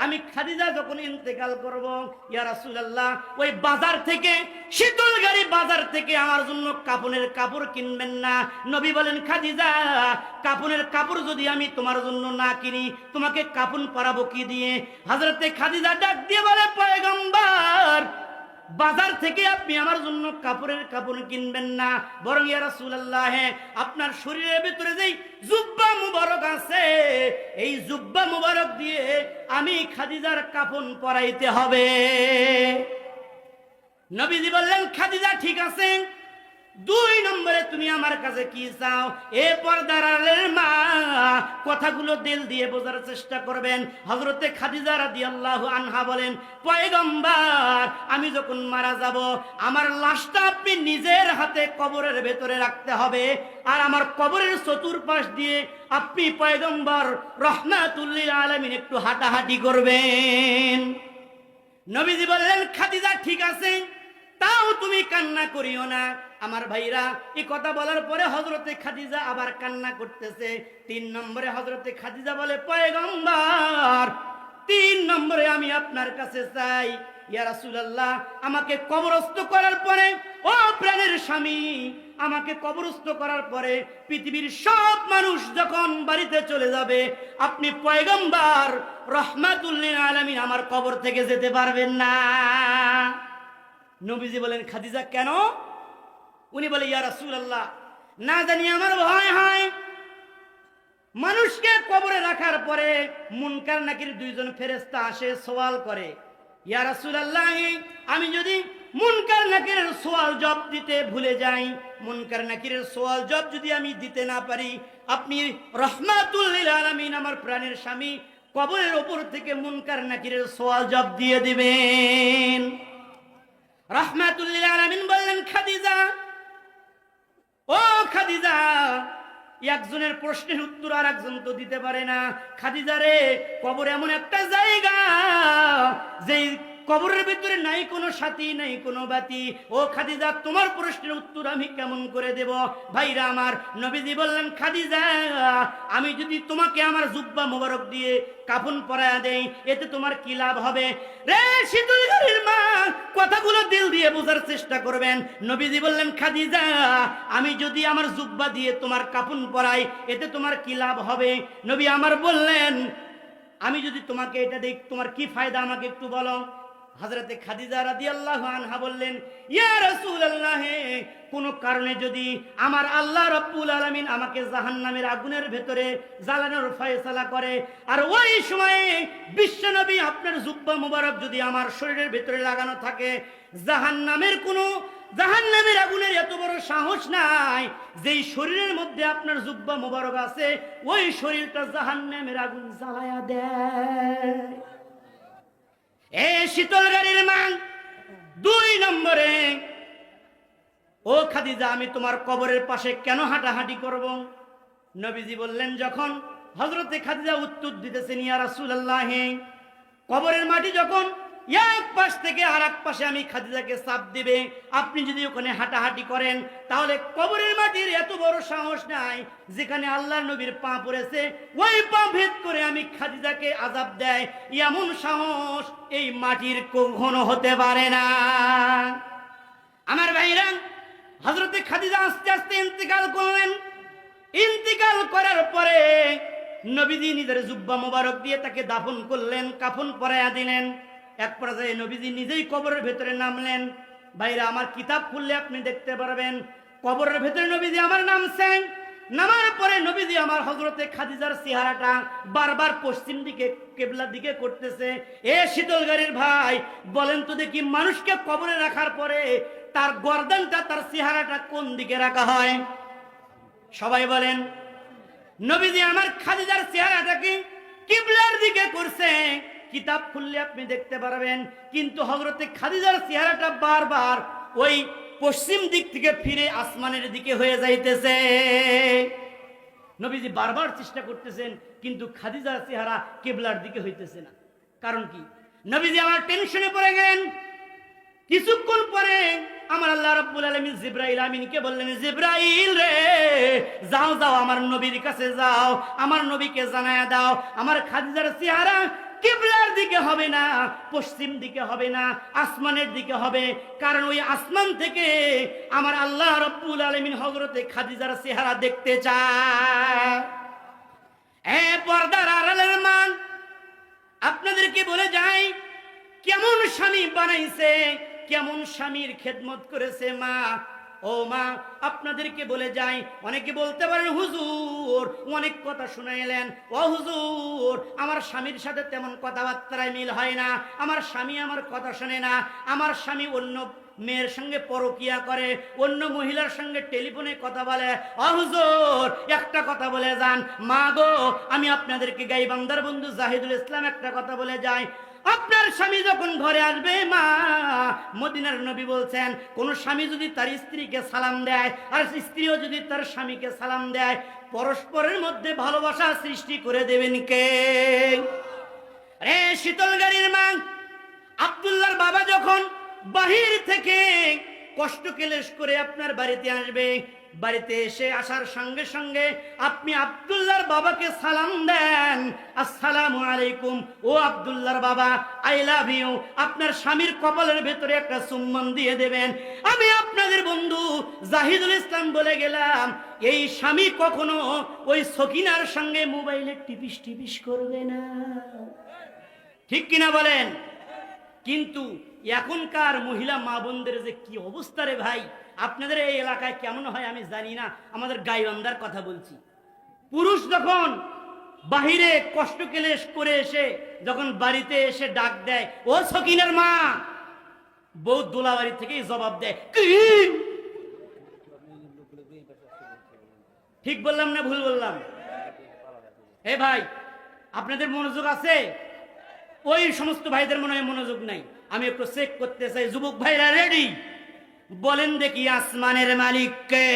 আমি খাদিজা যখন ইন্তেকাল করব, ইয়া রাসূলুল্লাহ ওই বাজার থেকে, শীতল গাড়ি বাজার থেকে আমার জন্য কাপনের কাপড় কিনবেন না। নবী বলেন, খাদিজা কাপনের কাপড় যদি আমি তোমার জন্য না কিনি তোমাকে কাপন পরাবো কি দিয়ে? হযরতে খাদিজা ডাক দিয়ে বলে, পয়গম্বর বাজার থেকে আপনি আমার জন্য কাপড়ের কাপড় কিনবেন না, বরং ইয়া রাসূলুল্লাহ আপনার শরীরের ভিতরে যেই জুব্বা মুবারক আছে এই জুব্বা মুবারক দিয়ে আমি খাদিজার কাপন পরাইতে হবে। নবীজি বললেন, খাদিজা ঠিক আছে। দুই নম্বরে তুমি আমার কাছে কি চাও? এ পর্দার আড়ালের মা কথাগুলো দিল দিয়ে বোঝার চেষ্টা করবেন। হযরতে খাদিজা রাদিয়াল্লাহু আনহা বলেন, পয়গম্বর আমি যখন মারা যাব আমার লাশটা আপনি নিজের হাতে কবরের ভেতরে রাখতে হবে, আর আমার কবরের চতুর্পাশ দিয়ে আপনি পয়গম্বর রাহমাতুল লিল আলামিন একটু হাঁটাহাঁটি করবেন। নবীজি বললেন, খাদিজা ঠিক আছে, তাও তুমি কান্না করিও না। আমার ভাইরা এই কথা বলার পরে হযরতে খাদিজা আবার কান্না করতেছে। তিন নম্বরে হযরতে খাদিজা বলে, পয়গম্বর তিন নম্বরে আমি আপনার কাছে চাই, ইয়া রাসূলুল্লাহ আমাকে কবরস্থ করার পরে, ও প্রাণের স্বামী আমাকে কবরস্থ করার পরে পৃথিবীর সব মানুষ যখন বাড়িতে চলে যাবে আপনি পয়গম্বর রাহমাতুল লিল আলামিন আমার কবর থেকে যেতে পারবেন না। নবীজি বলেন, খাদিজা কেন? উনি বলে, ইয়া রাসূলুল্লাহ না জানি আমার ভয় হয়, মানুষকে কবরে রাখার পরে মুনকার নাকির দুইজন ফেরেশতা আসে সওয়াল করে, ইয়া রাসূলুল্লাহ আমি যদি মুনকার নাকিরের সওয়াল জবাব দিতে ভুলে যাই, মুনকার নাকিরের সওয়াল জবাব যদি আমি দিতে না পারি, আপনি রাহমাতুল লিল আলামিন আমার প্রাণের স্বামী কবরের উপর থেকে মুনকার নাকিরের সওয়াল জবাব দিয়ে দিবেন। রাহমাতুল লিল আলামিন বললেন, খাদিজা ও খাদিজা একজনের প্রশ্নের উত্তর আর একজন তো দিতে পারে না। খাদিজা রে কবর এমন একটা জায়গা যেই কবরের ভিতরে নাই কোনো সাথী নাই কোনো বাতি। ও খাদিজা তোমার প্রশ্নের উত্তর আমি কেমন করে দেব? ভাইরা আমার, নবীজি বললেন, খাদিজা আমি যদি তোমাকে আমার জুব্বা মোবারক দিয়ে কাফন পরায়া দেই এতে তোমার কি লাভ হবে? রে শীতল গাড়ির মা কথাগুলো দিল দিয়ে বোঝার চেষ্টা করবেন। নবীজি বললেন, খাদিজা আমি যদি আমার জুব্বা দিয়ে তোমার কাফন পরাই এতে তোমার কি লাভ হবে? নবী আমার বললেন, আমি যদি তোমাকে এটা দেই তোমার কি ফায়দা আমাকে একটু বলো। হযরতে খাদিজা রাদিয়াল্লাহু আনহা বললেন, ইয়া রাসূলুল্লাহ কোন কারণে যদি আমার আল্লাহ রাব্বুল আলামিন আমাকে জাহান্নামের আগুনের ভেতরে জ্বালানোর ফয়সালা করে, আর ওই সময়ে বিশ্বনবী আপনার জুব্বা মুবারক যদি আমার শরীরের ভেতরে লাগানো থাকে, জাহান্নামের কোনো জাহান্নামের আগুনের এত বড় সাহস নাই, যেই শরীরের মধ্যে আপনার জুব্বা মোবারক আছে ওই শরীরটা জাহান্নামের আগুন জ্বালায়া দেয়। এ শীতল গাড়ির মান 2 নম্বরে, ও খাদিজা আমি তোমার কবরের পাশে কেন হাঁটাহাঁটি করব? নবীজি বললেন, যখন হযরতে খাদিজা উত্তর দিতেছেন, ইয়া রাসূলুল্লাহ, কবরের মাটি যখন এক পাশ থেকে আর এক পাশে আমি খাদিজাকে চাপ দিবে, আপনি যদি ওখানে হাঁটাহাঁটি করেন তাহলে কবরের মাটির এত বড় সাহস নাই, যেখানে আল্লাহর নবীর পা পড়েছে ওই পা ভেদ করে আমি খাদিজাকে আযাব দেয়, এমন সাহস এই মাটির কখনো হতে পারে না। আমার ভাইরা, হযরতে খাদিজা আস্তে আস্তে ইন্তেকাল করলেন। ইন্তেকাল করার পরে নবীজি নিজের জুব্বা মোবারক দিয়ে তাকে দাফন করলেন, কাফন পরাইয়া দিলেন। এক পর্যায়ে নবীজি নিজেই কবরের ভেতরে নামলেন। ভাইরা, আমার কিতাব খুললে আপনি দেখতে পারবেন কবরের ভেতরে নবীজি আমার নামছেন। নামার পরে নবীজি আমার হযরতে খাদিজার চেহারাটা বারবার পশ্চিম দিকে কিবলার দিকে করতেছে। এ শীতল গাড়ির ভাই, বলেন তো দেখি, মানুষকে কবরে রাখার পরে তার গর্দানটা, তার চেহারাটা কোন দিকে রাখা হয়? সবাই বলেন। নবীজি আমার খাদিজার চেহারাটাকে কিবলার দিকে করছে। কিতাব খুললে আপনি দেখতে পারবেন, কিন্তু হযরতে খাদিজার চেহারাটা বারবার ওই পশ্চিম দিক থেকে ফিরে আসমানের দিকে হয়ে যাইতেছে। নবীজি বারবার চেষ্টা করতেছেন, কিন্তু খাদিজার চেহারা কিবলার দিকে হইতেছে না। কারণ কি? নবীজি আমার টেনশনে পড়ে গেলেন। কিছুক্ষণ পরে আমার আল্লাহ রাব্বুল আলামিন জিবরাইল আমিনকে বললেন, জিবরাইল রে, যাও যাও আমার নবীর কাছে যাও, আমার নবীকে জানায়া দাও আমার খাদিজার চেহারা কিবলার দিকে হবে না, পশ্চিম দিকে হবে না, আসমানের দিকে হবে। কারণ ওই আসমান থেকে আমার আল্লাহ রাব্বুল আলামিন হযরতে খাদিজার চেহারা দেখতে চায়। এ পর্দার আড়ালের মান, আপনাদেরকে বলে যাই, কেমন স্বামী বানাইছে, কেমন স্বামীর খেদমত করেছে মা। ও মা, আপনাদেরকে বলে যাই, অনেকে বলতে পারেন হুজুর অনেক কথা শুনাইলেন, ও হুজুর আমার স্বামীর সাথে তেমন কথাবার্তায় মিল হয় না, আমার স্বামী আমার কথা শোনে না, আমার স্বামী অন্য মেয়ের সঙ্গে পরকিয়া করে, অন্য মহিলার সঙ্গে টেলিফোনে কথা বলে। ও হুজুর একটা কথা বলে যান। মা গো, আমি আপনাদেরকে গাইবান্ধার বন্ধু জাহিদুল ইসলাম একটা কথা বলে যাই, আপনার স্বামী যখন ঘরে আসবে মা, মদিনার নবী বলছেন, কোন স্বামী যদি তার স্ত্রীকে সালাম দেয় আর স্ত্রীও যদি তার স্বামীকে সালাম দেয়, পরস্পরের মধ্যে ভালোবাসা সৃষ্টি করে দেবেন কে? রে শীতল গাড়ির মা, আব্দুল্লাহর বাবা যখন বাহির থেকে কষ্ট ক্লেশ করে আপনার বাড়িতে আসবে, বাড়িতে এসে আসার সঙ্গে সঙ্গে আপনি আব্দুল্লাহর বাবাকে সালাম দেন, আসসালামু আলাইকুম, ও আব্দুল্লাহর বাবা আই লাভ ইউ। আপনার স্বামীর কপালের ভেতরে একটা চুম্বন দিয়ে দেবেন। আমি আপনাদের বন্ধু জাহিদুল ইসলাম বলে গেলাম, এই স্বামী কখনো ওই সকিনার সঙ্গে মোবাইলে টিপিস টিপিস করবে না, ঠিক কিনা বলেন? কিন্তু এখনকার মহিলা মা বোনদের যে কি অবস্থা রে ভাই, আপনাদের এই এলাকায় কেমন হয় আমি জানি না, আমাদের গাইবান্ধার কথা বলছি। পুরুষ যখন বাহিরে কষ্ট ক্লেশ করে এসে যখন বাড়িতে এসে ডাক দেয়, ও সকিনার মা, বউ দোলাবাড়ি থেকেই জবাব দেয়, কি? ঠিক বললাম না ভুল বললাম? এ ভাই, আপনাদের মনোযোগ আছে? ওই সমস্ত ভাইদের মনে হয় মনোযোগ নাই। আমি একটু চেক করতে চাই। যুবক ভাইরা রেডি? বলেন দেখি, আসমানের মালিক কে?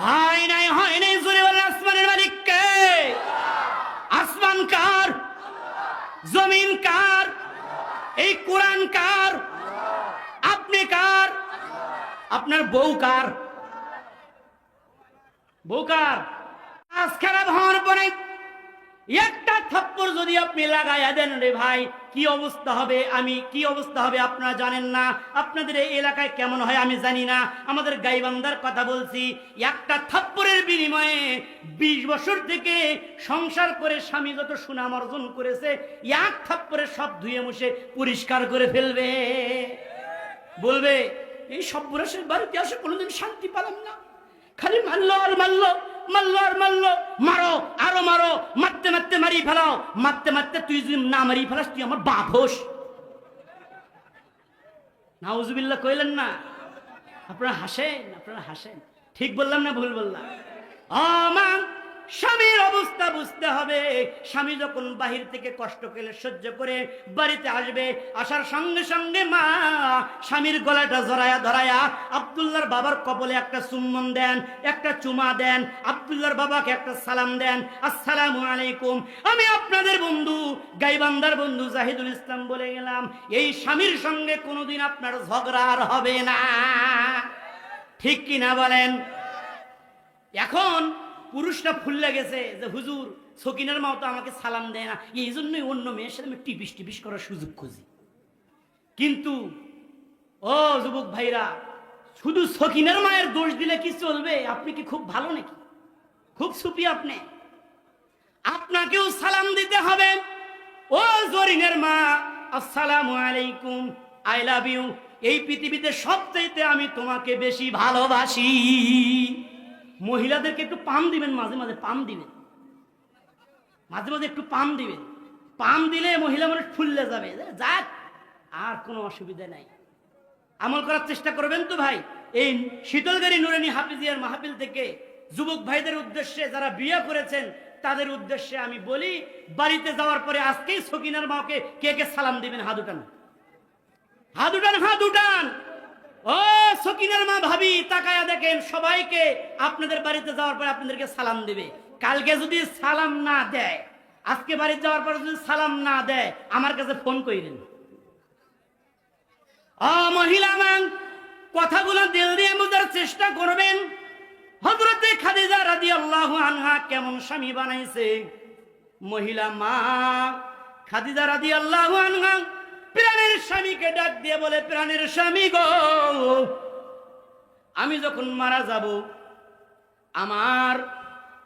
হয় নাই জোরে বলেন, আসমানের মালিক কে? আসমান কার? জমিন কার? এই কোরআন কার? আপনি কার? আপনার বউ কার? বউ কার? আজ খারাপ হওয়ার পরে একটা থাপ্পড় যদি আপনি লাগাইয়া দেন রে ভাই, কি অবস্থা হবে কি অবস্থা হবে আপনারা জানেন না। আপনাদের এই এলাকায় কেমন হয় আমি জানি না, আমাদের গাইবান্ধার কথা বলছি। একটা থাপ্পড়ের বিনিময়ে 20 বছর থেকে সংসার করে স্বামী যত সুনাম অর্জন করেছে, এক থাপ্পড়ে সব ধুয়ে মুছে পরিষ্কার করে ফেলবে। বলবে, এই সব বুড়াসের বাড়িতে আসে কোনোদিন শান্তি পেলাম না, খালি মারলো আর মারলো, মারলো আর মারলো, মারো আরো মারো, মারতে মারতে মারি ফেলাও, মারতে মারতে তুই যদি না মারি ফেলাস তুই আমার বাপ হোস। নাউজুবিল্লাহ কইলেন না? আপনারা হাসেন, ঠিক বললাম না ভুল বললাম? মা, স্বামীর অবস্থা বুঝতে হবে। স্বামী যখন বাহির থেকে কষ্ট পেলে সহ্য করে বাড়িতে আসবে, আসার সঙ্গে সঙ্গে মা স্বামীর গলাটা জড়ায়া ধরায়া আব্দুল্লাহর বাবার কপালে একটা চুম্বন দেন, একটা চুমা দেন, আব্দুল্লাহর বাবাকে একটা সালাম দেন, আসসালামু আলাইকুম। আমি আপনাদের বন্ধু, গাইবান্ধার বন্ধু জাহিদুল ইসলাম বলে গেলাম, এই স্বামীর সঙ্গে কোনোদিন আপনার ঝগড়া আর হবে না। ঠিক কি না বলেন? এখন পুরুষটা ফুললে গেছে যে হুজুর সকিনার মাও তো আমাকে সালাম দেয় না, এই জন্যই অন্য মেয়ের সাথে আমি টিপিস করার সুযোগ খুঁজি। কিন্তু ও যুবক ভাইরা, শুধু সকিনার মায়ের দোষ দিলে কি চলবে? আপনি কি খুব ভালো নাকি? খুব সুপি আপনি? আপনাকেও সালাম দিতে হবে। ও জরিনের মা, আসসালামু আলাইকুম, আই লাভ ইউ। এই পৃথিবীতে সবচাইতে আমি তোমাকে বেশি ভালোবাসি। মহিলাদেরকে একটু পাম দিবেন, মাঝে মাঝে পাম দিবেন, মাঝে মাঝে একটু পাম দিবেন। পাম দিলে মহিলা মানুষ ফুললে যাবে, যাক আর কোনো অসুবিধা নাই। আমল করার চেষ্টা করবেন তো ভাই। এই শীতলগাড়ি নুরানি হাফিজিয়ার মাহফিল থেকে যুবক ভাইদের উদ্দেশ্যে, যারা বিয়ে করেছেন তাদের উদ্দেশ্যে আমি বলি, বাড়িতে যাওয়ার পরে আজকেই সকিনার মাকে কে কে সালাম দিবেন? হাত উঠান, হাত উঠান, হাত উঠান। ও সকিনার মা, ভাবি তাকায়া দেখেন, সবাইকে আপনাদের বাড়িতে যাওয়ার পরে আপনাদেরকে সালাম দিবে। কালকে যদি সালাম না দেয়, আজকে বাড়িতে যাওয়ার পরে যদি সালাম না দেয়, আমার কাছে ফোন করিলেন। মহিলা মান, কথাগুলো দিল দিয়ে বোঝার চেষ্টা করবেন। হযরতে খাদিজা রাদিয়াল্লাহু আনহা কেমন স্বামী বানাইছে। মহিলা মা খাদিজা রাদিয়াল্লাহু আনহা প্রাণের স্বামীকে ডাক দিয়ে বলে, প্রাণের স্বামী গো, আমি যখন মারা যাব, আমার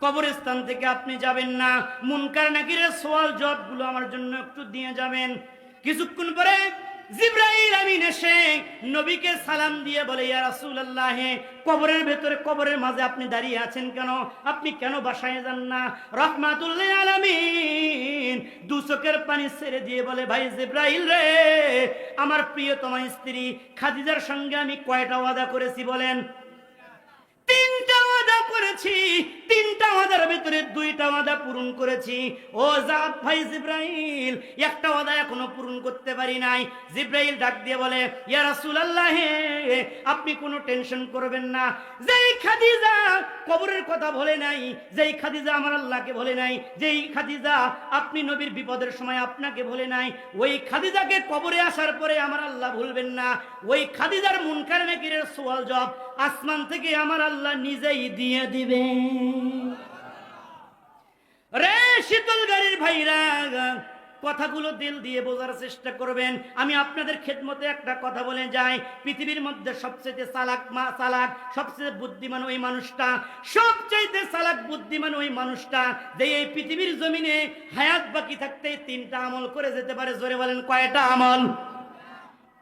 কবরস্থান থেকে আপনি যাবেন না, মুনকার নাকিরের সওয়াল জবাবগুলো আমার জন্য একটু দিয়ে যাবেন। কিছুক্ষণ পরে জিবরাইল আমিন এসে নবীকে সালাম দিয়ে বলে, ইয়া রাসূলুল্লাহ, কবরের ভেতরে, কবরের মাঝে আপনি দাঁড়িয়ে আছেন কেন? আপনি কেন বাসায় যান না? রাহমাতুল লিল আলামিন দু চোখের পানি ছেড়ে দিয়ে বলে, ভাই জিবরাইল রে, আমার প্রিয়তমা স্ত্রী খাদিজার সঙ্গে আমি কয়টা ওয়াদা করেছি বলেন? 3টা ওয়াদা করেছি। 3টা ওয়াদার ভিতরে 2টা ওয়াদা পূরণ করেছি। ও জাত ভাই জিবরাইল, একটা ওয়াদা এখনো পূরণ করতে পারি নাই। জিবরাইল ডাক দিয়ে বলে, ইয়া রাসূলুল্লাহ, আপনি কোনো টেনশন করবেন না। যেই খাদিজা কবরের কথা বলে নাই, যেই খাদিজা আমার আল্লাহকে বলে নাই, যেই খাদিজা আপনি নবীর বিপদের সময় আপনাকে বলে নাই, ওই খাদিজাকে কবরে আসার পরে আমার আল্লাহ ভুলবেন না। ওই খাদিজার মুনকার নাকিরের সওয়াল জবাব আসমান থেকে আমার আল্লাহ নিজেই দিয়ে দিবে। রে শীতলগাড়ির ভাইরা, কথাগুলো দিল দিয়ে বোঝার চেষ্টা করবেন। আমি আপনাদের খেদমতে একটা কথা বলে যাই, পৃথিবীর মধ্যে সবচেয়ে চালাক, সবচেয়ে বুদ্ধিমান ওই মানুষটা, সবচেয়ে চালাক বুদ্ধিমান ওই মানুষটা যে এই পৃথিবীর জমিনে হায়াত বাকি থাকতে 3টা আমল করে যেতে পারে। জোরে বলেন, কয়টা আমল?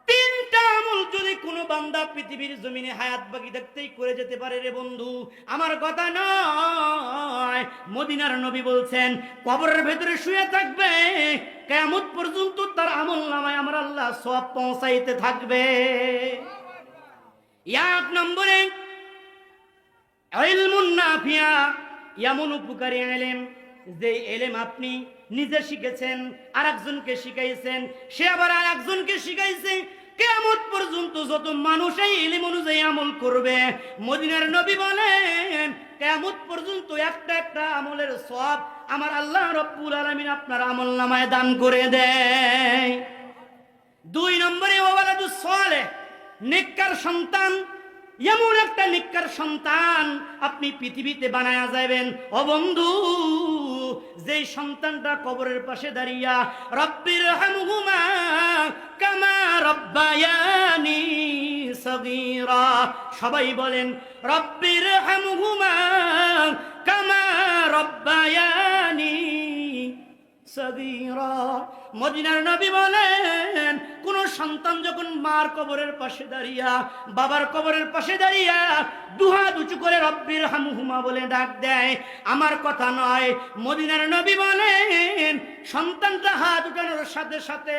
3টা আমল যদি কোনো বান্দা পৃথিবীর জমিনে হায়াত বাকি থাকতেই করে যেতে পারে রে বন্ধু, আমার কথা নয়, মদিনার নবী বলছেন, কবরের ভেতরে শুয়ে থাকবে, কিয়ামত পর্যন্ত তার আমল নামায় আমার আল্লাহ সওয়াব পৌঁছাইতে থাকবে। 1 নম্বরে ইলমুন নাফিয়া, এমন উপকারী ইলম যে ইলম আপনি নিজে শিখেছেন, আরেকজনকে শিখাইছেন, সে আবার আরেকজনকে শিখাইছে, কিয়ামত পর্যন্ত যত মানুষ এই ইলম অনুযায়ী আমল করবে, মদিনার নবী বলেন, কিয়ামত পর্যন্ত একটা একটা আমলের সওয়াব আমার আল্লাহ রাব্বুল আলামিন আপনার আমলনামায় দান করে দেয়। 2 নম্বরে ওয়ালাদুস সালেহ, নেককার সন্তান। এমন একটা নেককার সন্তান আপনি পৃথিবীতে বানায়া যাবেন ও বন্ধু, যেই সন্তানটা কবরের পাশে দাঁড়িয়া রব্বির হামহুমা কামা রব্বায়ানি সগীরা, সবাই বলেন রব্বির হামহুমা কামা রব্বায়ানি সগীরা। মদিনার নবী বলেন, কোন সন্তান যখন মার কবরের পাশে দাঁড়িয়া, বাবার কবরের পাশে দাঁড়িয়া দুহাত উঁচু করে রব্বির হামহুমা বলে ডাক দেয়, আমার কথা নয়, মদিনার নবী বলেন, সন্তানটা হাত উঠানোর সাথে সাথে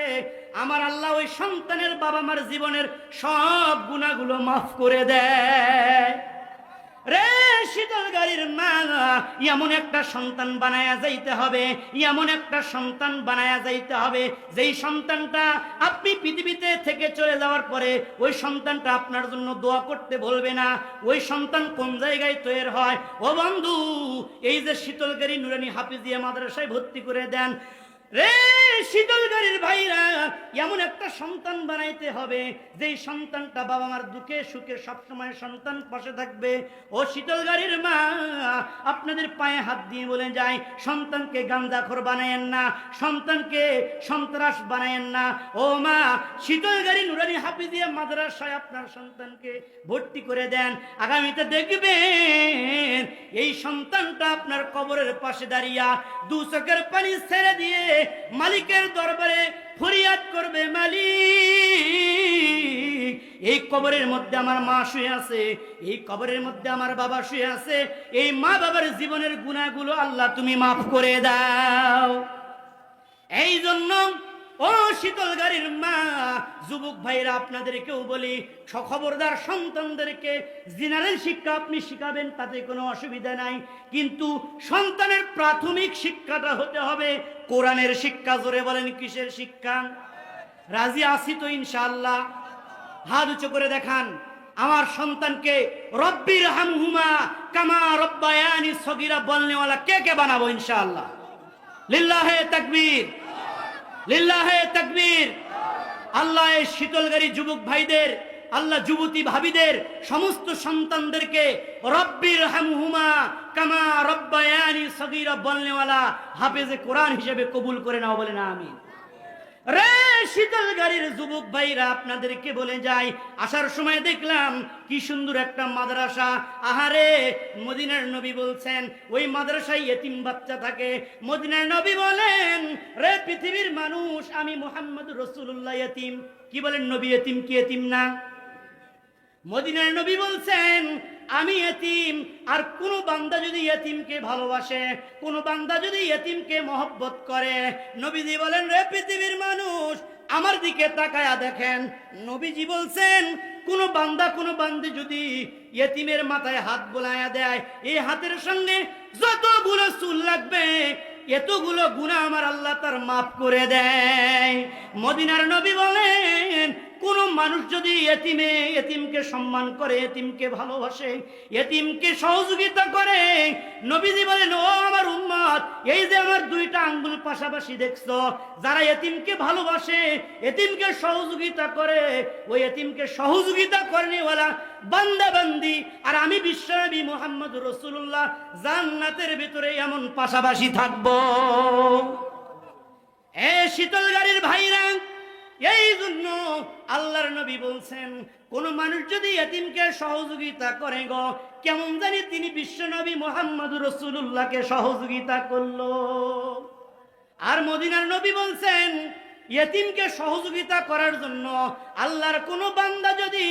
আমার আল্লাহ ওই সন্তানের বাবা মার জীবনের সব গুনাহগুলো মাফ করে দেয়। রে শীতল গাড়ির মা, এমন একটা সন্তান বানায়া যাইতে হবে, এমন একটা সন্তান বানায়া যাইতে হবে যেই সন্তানটা আপনি পৃথিবীতে থেকে চলে যাওয়ার পরে ওই সন্তানটা আপনার জন্য দোয়া করতে বলবে না। ওই সন্তান কোন জায়গায় তৈরি হয়? ও বন্ধু, এই যে শীতলগাড়ি নুরানি হাফিজিয়া মাদ্রাসায় ভর্তি করে দেন রে শীতলগাড়ির ভাইরা, এমন একটা সন্তান বানাইতে হবে যেই সন্তানটা বাবা মার দুঃখে সুখে সবসময় সন্তান পাশে থাকবে। ও শীতলগাড়ির মা, আপনাদের পায়ে হাত দিয়ে বলে যায়, সন্তানকে গাঁজাখোর বানায়েন না, সন্তানকে সন্ত্রাস বানায়েন না। ও মা, শীতলগাড়ি নুরানি হাফিজিয়া মাদ্রাসায় আপনার সন্তানকে ভর্তি করে দেন। আগামীতে দেখবেন এই সন্তানটা আপনার কবরের পাশে দাঁড়িয়ে দু চোখের পানি ছেড়ে দিয়ে মালিকের দরবারে ফরিয়াদ করবে, মালিক, এই কবরের মধ্যে আমার মা শুয়ে আছে, এই কবরের মধ্যে আমার বাবা শুয়ে আছে, এই মা বাবার জীবনের গুনাহগুলো আল্লাহ তুমি মাফ করে দাও। এই জন্য ও শীতলগাড়ির মা, যুবক ভাইরা, আপনাদেরকেও বলি, খবরদার সন্তানদেরকে জিনারের শিক্ষা আপনি শিখাবেন, তাতে কোনো অসুবিধা নাই, কিন্তু সন্তানের প্রাথমিক শিক্ষাটা হতে হবে কোরআনের শিক্ষা। জোরে বলেন, কিসের শিক্ষা? রাজি আছি তো ইনশাআল্লাহ? হাত উঁচু করে দেখান। আমার সন্তানকে রব্বির হামহুমা কামা রব্বায়ানি সগীরা বলনেওয়ালা কে কে বানাবো ইনশাআল্লাহ? লিল্লাহে তাকবীর, লিল্লাহে তাকবীর। আল্লাহ এই শীতলগাড়ি যুবক ভাইদের, আল্লাহ যুবতী ভাবিদের সমস্ত সন্তানদেরকে রব্বির হামহুমা কামা রব্বায়ানি সগীরা বলনেওয়ালা হাফেজে কোরআন হিসেবে কবুল করে নাও, বলে না আমিন। রে শীতলগাড়ির যুবক ভাইরা, আপনাদেরকে বলে যাই, আসার সময় দেখলাম কি সুন্দর একটা মাদ্রাসা। আহারে, মদিনার নবী বলছেন ওই মাদ্রাসায় এতিম বাচ্চা থাকে। মদিনার নবী বলেন, রে পৃথিবীর মানুষ, আমি মুহাম্মদ রাসূলুল্লাহ এতিম। কি বলেন নবী, এতিম কি এতিম না? মদিনার নবী বলছেন আমি এতিম, আর কোন বান্দা যদি এতিমকে ভালোবাসে, কোন বান্দা যদি এতিমকে মহব্বত করে, নবীজি বলেন, রে পৃথিবীর মানুষ, আমার দিকে তাকায়া দেখেন। নবীজি বলছেন কোন বান্দা কোন বান্দি যদি এতিমের মাথায় হাত বোলায়া দেয়, এই হাতের সঙ্গে যতগুলো চুল লাগবে এতগুলো গুনাহ আমার আল্লাহ তার মাফ করে দেয়। মদিনার নবী বলেন কোন মানুষ যদি এতিমকে সম্মান করে, এতিমকে ভালোবাসে, এতিমকে সহযোগিতা করে, নবীজি বলেন, ও আমার উম্মত, এই যে আমার দুইটা আঙ্গুল পাশাপাশি দেখছো, যারা এতিমকে ভালোবাসে, এতিমকে সহযোগিতা করে, ওই এতিমকে সহযোগিতা করেনিওয়ালা বান্দা বান্দি আর আমি বিশ্বনবী মুহাম্মদ রাসূলুল্লাহ জান্নাতের ভিতরে এমন পাশাপাশি থাকবো। এ শীতলগাড়ির ভাইরা, এই জন্য আল্লাহর নবী বলছেন কোন মানুষ যদি এতিমকে সহযোগিতা করে গো, কেমন জানি তিনি বিশ্বনবী মুহাম্মদ রাসূলুল্লাহকে সহযোগিতা করলো। আর মদিনার নবী বলছেন এতিমকে সহযোগিতা করার জন্য আল্লাহর কোন বান্দা যদি,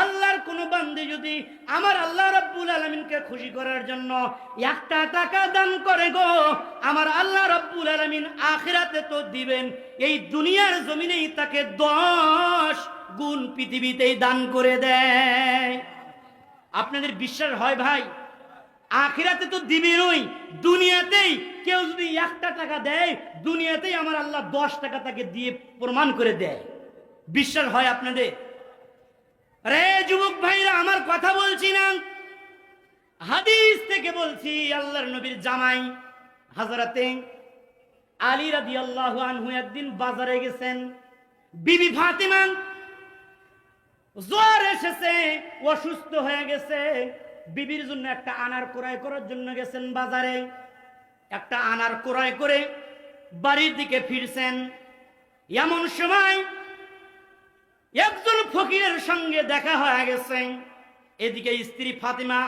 আল্লাহর কোন বান্দি যদি আমার আল্লাহ রাব্বুল আলামিনকে খুশি করার জন্য 1 টাকা দান করে গো, আমার আল্লাহ রাব্বুল আলামিন আখিরাতে তো দিবেন, এই দুনিয়ার জমিনেই তাকে 10 গুণ পৃথিবীতেই দান করে দেয়। আপনাদের বিশ্বাস হয় ভাই? আখিরাতে তো দিবেনই, দুনিয়াতেই কেউ যদি 1 টাকা দেয়, দুনিয়াতেই আমার আল্লাহ 10 টাকা তাকে দিয়ে প্রমাণ করে দেয়। বিশ্বাস হয় আপনাদের? রে যুবক ভাইরা, আমার কথা বলছি না, হাদিস থেকে বলছি। আল্লাহর নবীর জামাই হযরতে আলী রাদিয়াল্লাহু আনহু একদিন বাজারে গেছেন। বিবি ফাতেমা জ্বর এসেছে, অসুস্থ হয়ে গেছে, বিবির জন্য একটা আনার ক্রয় করার জন্য গেছেন বাজারে। একটা আনার ক্রয় করে বাড়ির দিকে ফিরছেন, এমন সময় একজন ফকিরের সঙ্গে দেখা হয়ে গেছে। এদিকে স্ত্রী ফাতেমা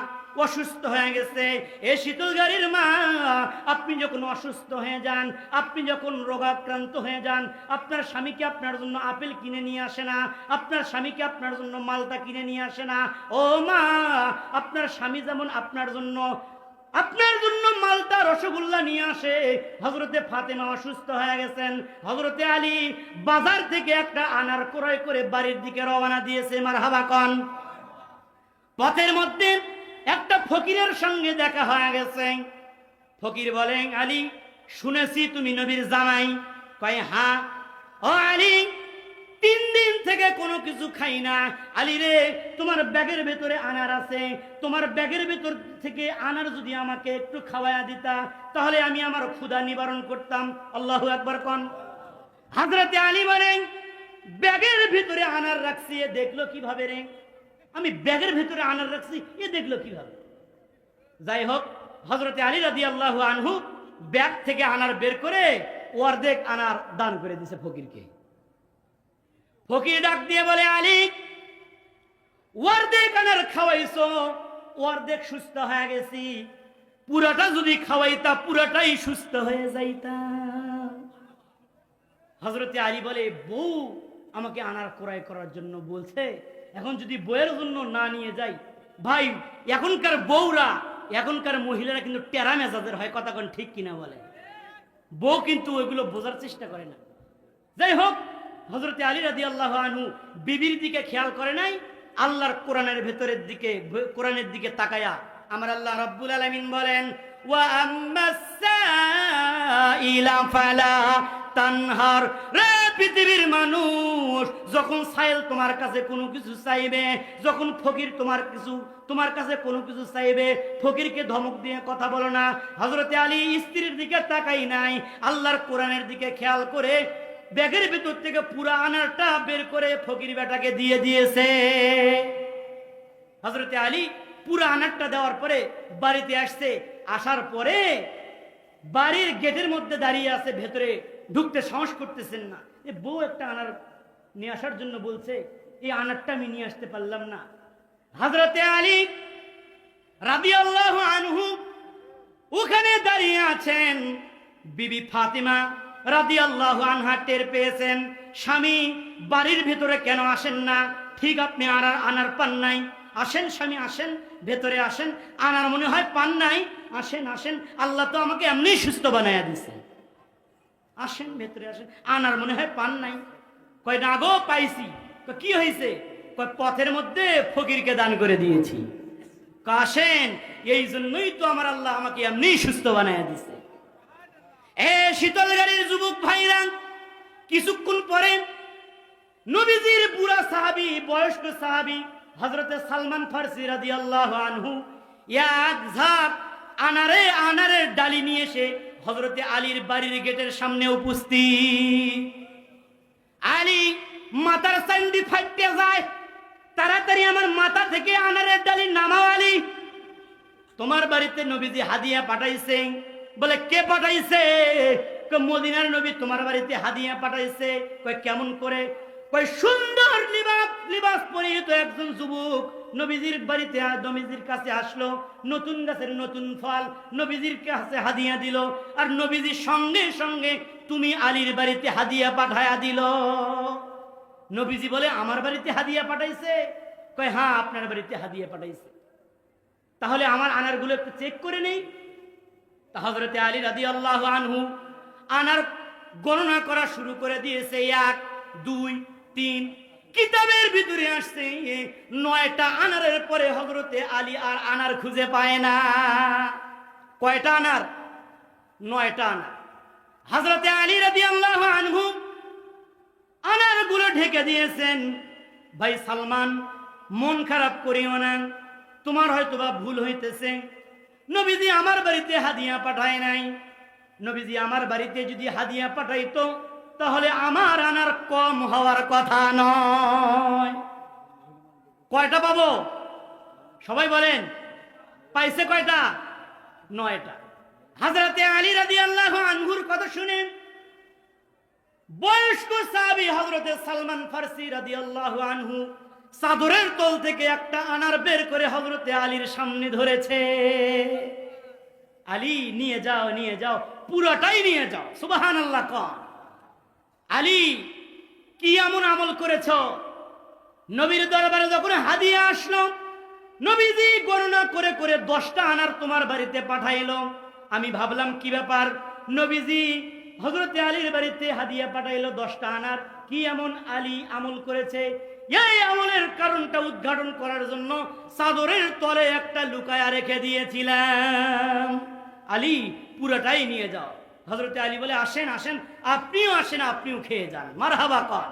অসুস্থ হয়ে গেছে। এ শীতলগাড়ির মা, আপনি যখন অসুস্থ হয়ে যান, আপনি যখন রোগাক্রান্ত হয়ে যান, আপনার স্বামীকে আপনার জন্য আপেল কিনে নিয়ে আসে না, আপনার স্বামীকে আপনার জন্য মালটা কিনে নিয়ে আসে না। ও মা, আপনার স্বামী যেমন আপনার জন্য আপনার জন্য মালটা রসগোল্লা নিয়ে আসে। হযরতে ফাতেমা অসুস্থ হয়ে গেছেন, হযরতে আলী বাজার থেকে একটা আনার ক্রয় করে বাড়ির দিকে রওনা দিয়েছে। মারহাবা কন। পথের মধ্যে একটা ফকিরের সঙ্গে দেখা হয়ে গেছে। ফকির বলেন, আলী, শুনেছি তুমি নবীর জামাই। কয়, হ্যাঁ। ও আলী, 3 দিন থেকে কোনো কিছু খাই না। আলী রে, তোমার ব্যাগের ভেতরে আনার আছে, তোমার ব্যাগের ভেতর থেকে আনার যদি আমাকে একটু খাওয়ায়া দিতা, তাহলে আমি আমার ক্ষুধা নিবারণ করতাম। আল্লাহু আকবার কোন। হযরতে আলী বলেন, ব্যাগের ভিতরে আনার রাখছি, এ দেখলো কিভাবে রে? আমি ব্যাগের ভিতরে আনার রাখছি, এ দেখলো কিভাবে? যাই হোক, হযরতে আলী রাদিয়াল্লাহু আনহু ব্যাগ থেকে আনার বের করে অর্ধেক আনার দান করে দিয়েছে ফকিরকে। ফকির ডাক দিয়ে বলে, আলী, অর্ধেক আনার খাওয়াইছো, অর্ধেক সুস্থ হয়ে গেছি, পুরাটা যদি খাওয়াইতা পুরাটাই সুস্থ হয়ে যাইতাম। হযরতে আলী বলে, বউ আমাকে আনার ক্রয় করার জন্য বলছে, এখন যদি বউয়ের জন্য না নিয়ে যাই। ভাই, এখনকার বউরা, এখনকার মহিলারা কিন্তু টেরা মেজাজের হয়, কথা কোন ঠিক কিনা বলে? বউ কিন্তু ওইগুলো বোঝার চেষ্টা করে না। যাই হোক, হযরতে আলী রাদিয়াল্লাহু আনহু বিবির দিকে খেয়াল করে নাই, আল্লাহর কোরআনের ভেতরের দিকে, কোরআনের দিকে তাকায়া আমার আল্লাহ রাব্বুল আলামিন বলেন, ওয়া আম্মাস সাইলা ফালা তানহার। রে পৃথিবীর মানুষ, যখন সাইল তোমার কাছে কোনো কিছু চাইবে, যখন ফকির তোমার কাছে কোনো কিছু চাইবে, ফকিরকে ধমক দিয়ে কথা বলো না। হযরতে আলী স্ত্রীর দিকে তাকাই নাই, আল্লাহর কোরআনের দিকে খেয়াল করে ব্যাগের ভিতর থেকে পুরা আনারটা বের করে ফকির বেটাকে দিয়ে দিয়েছে। হযরতে আলী পুরা আনারটা দেওয়ার পরে বাড়িতে আসছে। আসার পরে বাড়ির গেটের মধ্যে দাঁড়িয়ে আছে, ভেতরে ঢুকতে সাহস করতেছেন না। এ বউ একটা আনার নিয়ে আসার জন্য বলছে, এই আনারটা আমি নিয়ে আসতে পারলাম না। হযরতে আলী রাদিয়াল্লাহু আনহু ওখানে দাঁড়িয়ে আছেন। বিবি ফাতিমা রাদিয়াল্লাহু আনহা টের পেয়েছেন, স্বামী বাড়ির ভিতরে কেন আসেন না? ঠিক আপনি আনার পান নাই, আসেন স্বামী, আসেন, ভেতরে আসেন। আনার মনে হয় পান নাই, আসেন আসেন, আল্লাহ তো আমাকে এমনি সুস্থ বানায়া দিছে, আসেন ভেতরে আসেন। আনার মনে হয় পান নাই। কয়, না গো, পাইছি। কি হয়েছে? কয়, পথের মধ্যে ফকিরকে দান করে দিয়েছি। আসেন, এই জন্যই তো আমার আল্লাহ আমাকে এমনি সুস্থ বানায়া দিছে। এ শীতল গাড়ির যুবক ভাইরা, কিছুক্ষণ পরে নবীজির বুড়া সাহাবী, বয়স্ক সাহাবী হযরতে সালমান ফারসি রাদিয়াল্লাহু আনহু এক ঝাঁক আনারের ডালি নিয়ে এসে হযরতে আলীর বাড়ির গেটের সামনে উপস্থিত। আলী মাথার সাইন্দি ফাইটতে যায়, তাড়াতাড়ি আমার মাথা থেকে আনারের ডালি নামাও আলী, তোমার বাড়িতে নবীজি হাদিয়া পাঠাইছে। বলে, কে পাঠাইছে? মদিনার নবী তোমার বাড়িতে হাদিয়া পাঠাইছে। কয়, কেমন করে? কয়, সুন্দর লিবাস পরিহিত একজন যুবক নবীজির বাড়িতে, নবীজির কাছে আসলো, নতুন গাছের নতুন ফল নবীজির কাছে হাদিয়া দিল, আর নবীজির সঙ্গে সঙ্গে তুমি আলীর বাড়িতে হাদিয়া পাঠায়া দিল। নবীজি বলে, আমার বাড়িতে হাদিয়া পাঠাইছে? কয়, হ্যাঁ, আপনার বাড়িতে হাদিয়া পাঠাইছে। তাহলে আমার আনারগুলো একটু চেক করে নেই। হযরতে আলী রাদিয়াল্লাহু আনহু আনার গণনা করা শুরু করে দিয়েছে। 1, 2, 3, কিতাবের ভিতরে আসছে 9টা আনারের পরে হযরতে আলী আর আনার খুঁজে পায় না। কয়টা আনার? 9টা আনার। হযরতে আলী রাদিয়াল্লাহু আনহু আনারগুলো ঢেকে দিয়েছেন। ভাই সালমান, মন খারাপ করিও না, তোমার হয়তোবা ভুল হইতেছে। নবীজি আমার বাড়িতে হাদিয়া পাঠায় নাই। নবীজি আমার বাড়িতে যদি হাদিয়া পাঠাইতো, তাহলে আমার আনার কম হওয়ার কথা নয়। কয়টা পাবো? সবাই বলেন, পাইছে কয়টা? 9টা। হযরতে আলী রাদিয়াল্লাহু আনহুর কথা শুনেন বয়স্ক সাহাবী হযরতে সালমান ফারসি রাদিয়াল্লাহু আনহু চাদরের তল থেকে একটা আনার বের করে হযরতে আলীর সামনে ধরেছে। আলী, নিয়ে যাও, নিয়ে যাও, পুরোটাই নিয়ে যাও। সুবহানাল্লাহ কন। আলী, কি এমন আমল করেছ? নবীর দরবারে যখন হাদিয়া আসলো, নবীজি গণনা করে করে 10টা আনার তোমার বাড়িতে পাঠাইলো। আমি ভাবলাম কি ব্যাপার, নবীজি হযরতে আলীর বাড়িতে হাদিয়া পাঠাইলো 10টা আনার, কি এমন আলী আমল করেছে? এই আমলের কারণটা উদ্ঘাটন করার জন্য চাদরের তলে একটা লুকায়া রেখে দিয়েছিলাম। আলী পুরোটাই নিয়ে যাও। হযরতে আলী বলে আসেন আসেন, আপনিও আসেন, আপনিও খেয়ে যান, মারহাবা কর।